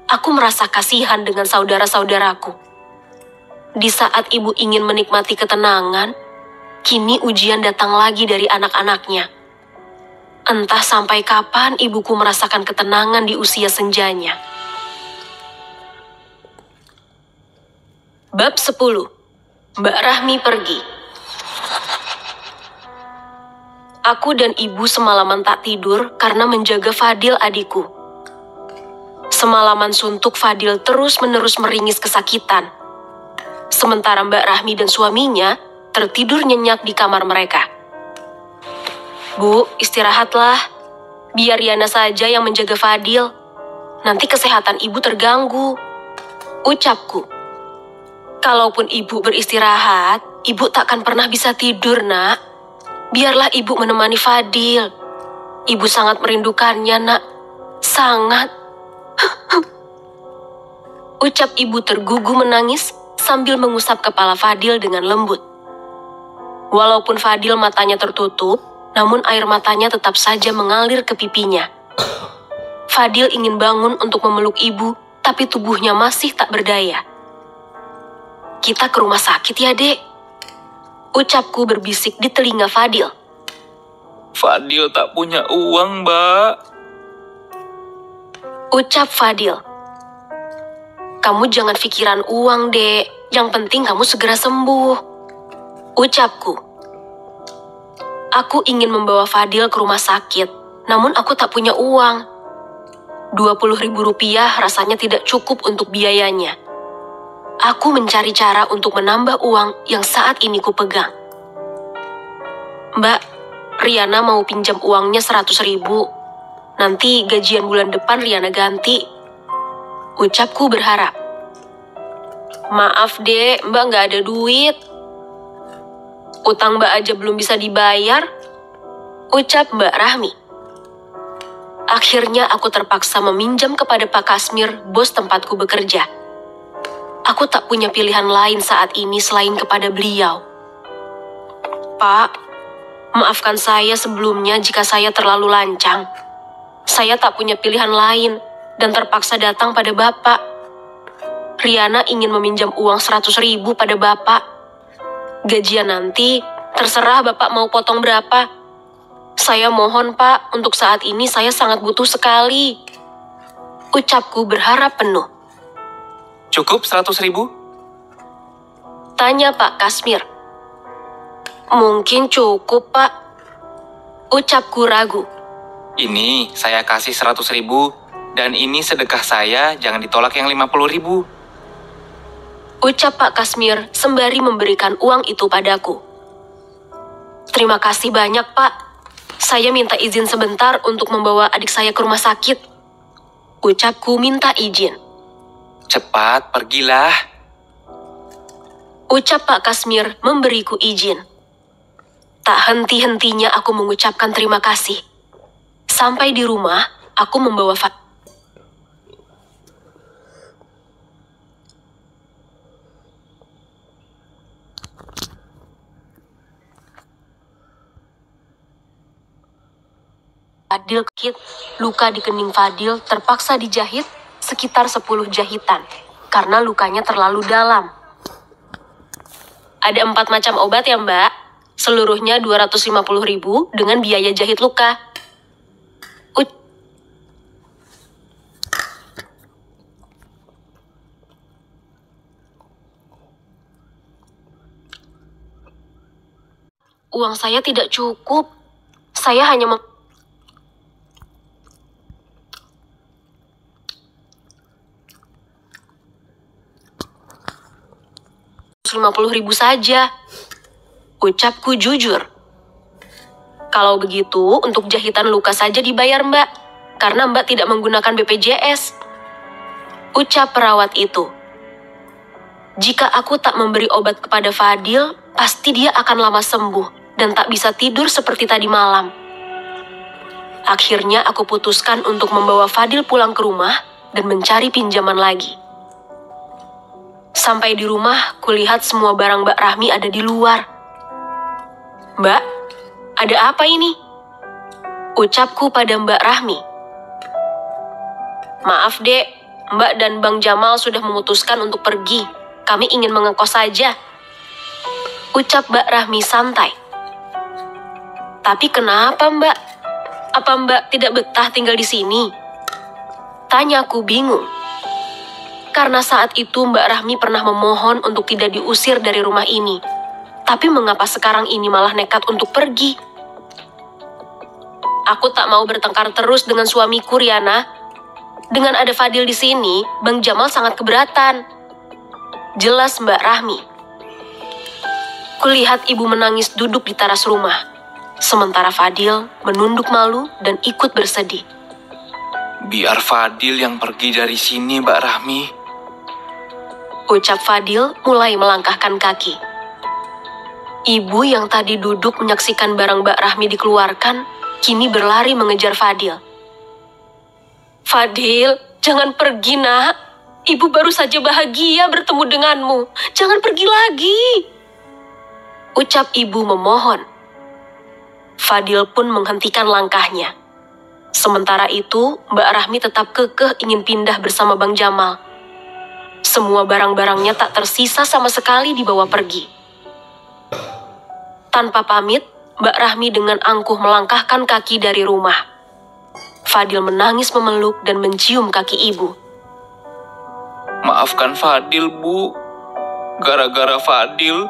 Aku merasa kasihan dengan saudara-saudaraku. Di saat ibu ingin menikmati ketenangan, kini ujian datang lagi dari anak-anaknya. Entah sampai kapan ibuku merasakan ketenangan di usia senjanya. Bab 10. Mbak Rahmi pergi. Aku dan ibu semalaman tak tidur karena menjaga Fadil adikku. Semalaman suntuk Fadil terus-menerus meringis kesakitan. Sementara Mbak Rahmi dan suaminya tertidur nyenyak di kamar mereka. Bu, istirahatlah. Biar Yana saja yang menjaga Fadil. Nanti kesehatan ibu terganggu. Ucapku. Kalaupun ibu beristirahat, ibu takkan pernah bisa tidur, nak. Biarlah ibu menemani Fadil. Ibu sangat merindukannya, nak. Sangat. Ucap ibu tergugu menangis sambil mengusap kepala Fadil dengan lembut. Walaupun Fadil matanya tertutup, namun air matanya tetap saja mengalir ke pipinya. Fadil ingin bangun untuk memeluk ibu, tapi tubuhnya masih tak berdaya. Kita ke rumah sakit ya, Dek. Ucapku berbisik di telinga Fadil. Fadil tak punya uang, Mbak. Ucap Fadil. Kamu jangan pikiran uang, Dek. Yang penting kamu segera sembuh. Ucapku. Aku ingin membawa Fadil ke rumah sakit, namun aku tak punya uang. 20.000 rupiah rasanya tidak cukup untuk biayanya. Aku mencari cara untuk menambah uang yang saat ini kupegang. Mbak, Riana mau pinjam uangnya 100.000. Nanti gajian bulan depan Riana ganti. Ucapku berharap. Maaf deh, Mbak nggak ada duit. Utang Mbak aja belum bisa dibayar. Ucap Mbak Rahmi. Akhirnya aku terpaksa meminjam kepada Pak Kasmir, bos tempatku bekerja. Aku tak punya pilihan lain saat ini selain kepada beliau. Pak, maafkan saya sebelumnya jika saya terlalu lancang. Saya tak punya pilihan lain dan terpaksa datang pada Bapak. Riana ingin meminjam uang 100.000 pada Bapak. Gajian nanti, terserah Bapak mau potong berapa. Saya mohon Pak, untuk saat ini saya sangat butuh sekali. Ucapku berharap penuh. Cukup 100.000? Tanya Pak Kasmir. Mungkin cukup Pak. Ucapku ragu. Ini saya kasih 100.000 dan ini sedekah saya, jangan ditolak yang 50.000. Ucap Pak Kasmir sembari memberikan uang itu padaku. Terima kasih banyak Pak. Saya minta izin sebentar untuk membawa adik saya ke rumah sakit. Ucapku minta izin. Cepat, pergilah. Ucap Pak Kasmir memberiku izin. Tak henti-hentinya aku mengucapkan terima kasih. Sampai di rumah, aku membawa Fadil kit. Luka di kening Fadil terpaksa dijahit sekitar 10 jahitan karena lukanya terlalu dalam. Ada 4 macam obat ya Mbak, seluruhnya 250.000 dengan biaya jahit luka. Uang saya tidak cukup, saya hanya 50.000 saja. Ucapku jujur. Kalau begitu, untuk jahitan luka saja dibayar Mbak, karena Mbak tidak menggunakan BPJS. Ucap perawat itu. Jika aku tak memberi obat kepada Fadil, pasti dia akan lama sembuh dan tak bisa tidur seperti tadi malam. Akhirnya aku putuskan untuk membawa Fadil pulang ke rumah dan mencari pinjaman lagi. Sampai di rumah, kulihat semua barang Mbak Rahmi ada di luar. Mbak, ada apa ini? Ucapku pada Mbak Rahmi. Maaf dek, Mbak dan Bang Jamal sudah memutuskan untuk pergi. Kami ingin mengekos saja. Ucap Mbak Rahmi santai. Tapi kenapa Mbak? Apa Mbak tidak betah tinggal di sini? Tanyaku bingung. Karena saat itu Mbak Rahmi pernah memohon untuk tidak diusir dari rumah ini. Tapi mengapa sekarang ini malah nekat untuk pergi? Aku tak mau bertengkar terus dengan suamiku, Riana. Dengan ada Fadil di sini, Bang Jamal sangat keberatan. Jelas Mbak Rahmi. Kulihat ibu menangis duduk di teras rumah. Sementara Fadil menunduk malu dan ikut bersedih. Biar Fadil yang pergi dari sini, Mbak Rahmi. Ucap Fadil mulai melangkahkan kaki. Ibu yang tadi duduk menyaksikan barang Mbak Rahmi dikeluarkan, kini berlari mengejar Fadil. Fadil, jangan pergi nak. Ibu baru saja bahagia bertemu denganmu. Jangan pergi lagi. Ucap ibu memohon. Fadil pun menghentikan langkahnya. Sementara itu, Mbak Rahmi tetap kekeh ingin pindah bersama Bang Jamal. Semua barang-barangnya tak tersisa sama sekali dibawa pergi. Tanpa pamit, Mbak Rahmi dengan angkuh melangkahkan kaki dari rumah. Fadil menangis memeluk dan mencium kaki ibu. Maafkan Fadil, Bu. Gara-gara Fadil,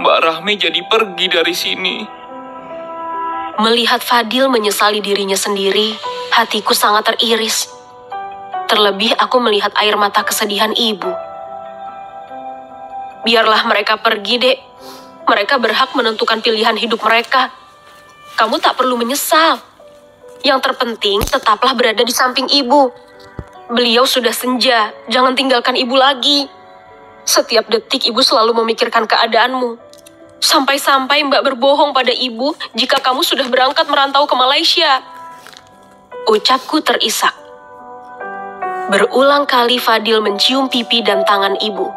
Mbak Rahmi jadi pergi dari sini. Melihat Fadil menyesali dirinya sendiri, hatiku sangat teriris. Terlebih aku melihat air mata kesedihan ibu. Biarlah mereka pergi, Dek. Mereka berhak menentukan pilihan hidup mereka. Kamu tak perlu menyesal. Yang terpenting, tetaplah berada di samping ibu. Beliau sudah senja, jangan tinggalkan ibu lagi. Setiap detik ibu selalu memikirkan keadaanmu. Sampai-sampai Mbak berbohong pada ibu jika kamu sudah berangkat merantau ke Malaysia. Ucapku terisak. Berulang kali Fadil mencium pipi dan tangan ibu.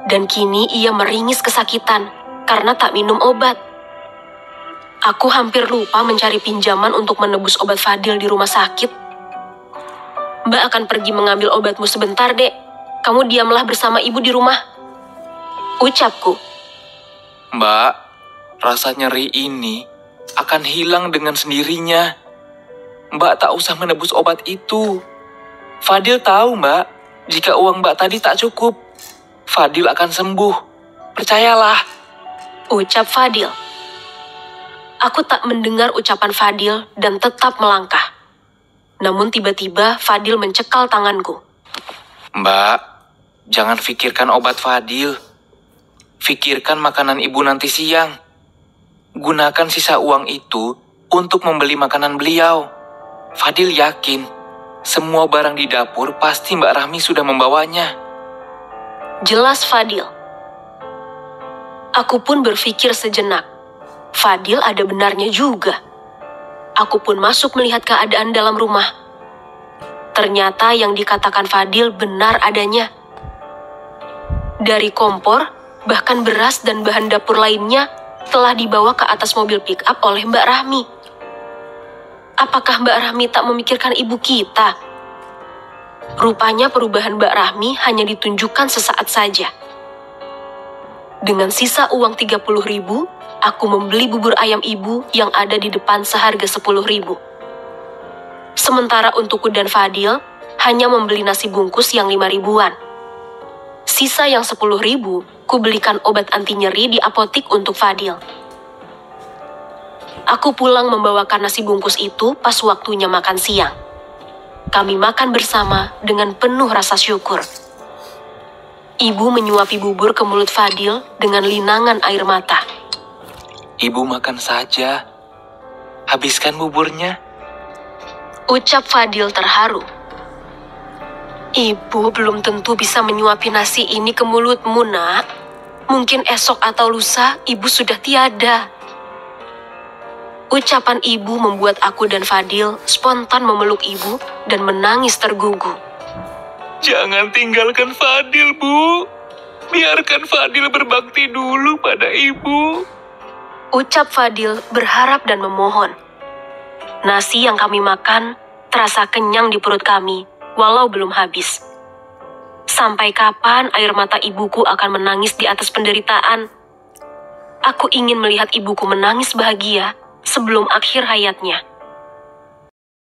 Dan kini ia meringis kesakitan karena tak minum obat. Aku hampir lupa mencari pinjaman untuk menebus obat Fadil di rumah sakit. Mbak akan pergi mengambil obatmu sebentar, Dek. Kamu diamlah bersama ibu di rumah. Ucapku. Mbak, rasa nyeri ini akan hilang dengan sendirinya. Mbak tak usah menebus obat itu. Fadil tahu, Mbak, jika uang Mbak tadi tak cukup, Fadil akan sembuh. Percayalah. Ucap Fadil. Aku tak mendengar ucapan Fadil dan tetap melangkah. Namun tiba-tiba Fadil mencekal tanganku. Mbak, jangan fikirkan obat Fadil. Fikirkan makanan ibu nanti siang. Gunakan sisa uang itu untuk membeli makanan beliau. Fadil yakin semua barang di dapur pasti Mbak Rahmi sudah membawanya. Jelas Fadil. Aku pun berpikir sejenak. Fadil ada benarnya juga. Aku pun masuk melihat keadaan dalam rumah. Ternyata yang dikatakan Fadil benar adanya. Dari kompor, bahkan beras dan bahan dapur lainnya telah dibawa ke atas mobil pick-up oleh Mbak Rahmi. Apakah Mbak Rahmi tak memikirkan ibu kita? Rupanya perubahan Mbak Rahmi hanya ditunjukkan sesaat saja. Dengan sisa uang 30.000, aku membeli bubur ayam ibu yang ada di depan seharga 10.000. Sementara untukku dan Fadil, hanya membeli nasi bungkus yang 5.000-an. Sisa yang 10.000, ku belikan obat anti nyeri di apotik untuk Fadil. Aku pulang membawakan nasi bungkus itu pas waktunya makan siang. Kami makan bersama dengan penuh rasa syukur. Ibu menyuapi bubur ke mulut Fadil dengan linangan air mata. Ibu makan saja. Habiskan buburnya. Ucap Fadil terharu. Ibu belum tentu bisa menyuapi nasi ini ke mulutmu, Nak. Mungkin esok atau lusa ibu sudah tiada. Ucapan ibu membuat aku dan Fadil spontan memeluk ibu dan menangis tergugu. Jangan tinggalkan Fadil, Bu. Biarkan Fadil berbakti dulu pada ibu. Ucap Fadil berharap dan memohon. Nasi yang kami makan terasa kenyang di perut kami, walau belum habis. Sampai kapan air mata ibuku akan menangis di atas penderitaan? Aku ingin melihat ibuku menangis bahagia sebelum akhir hayatnya.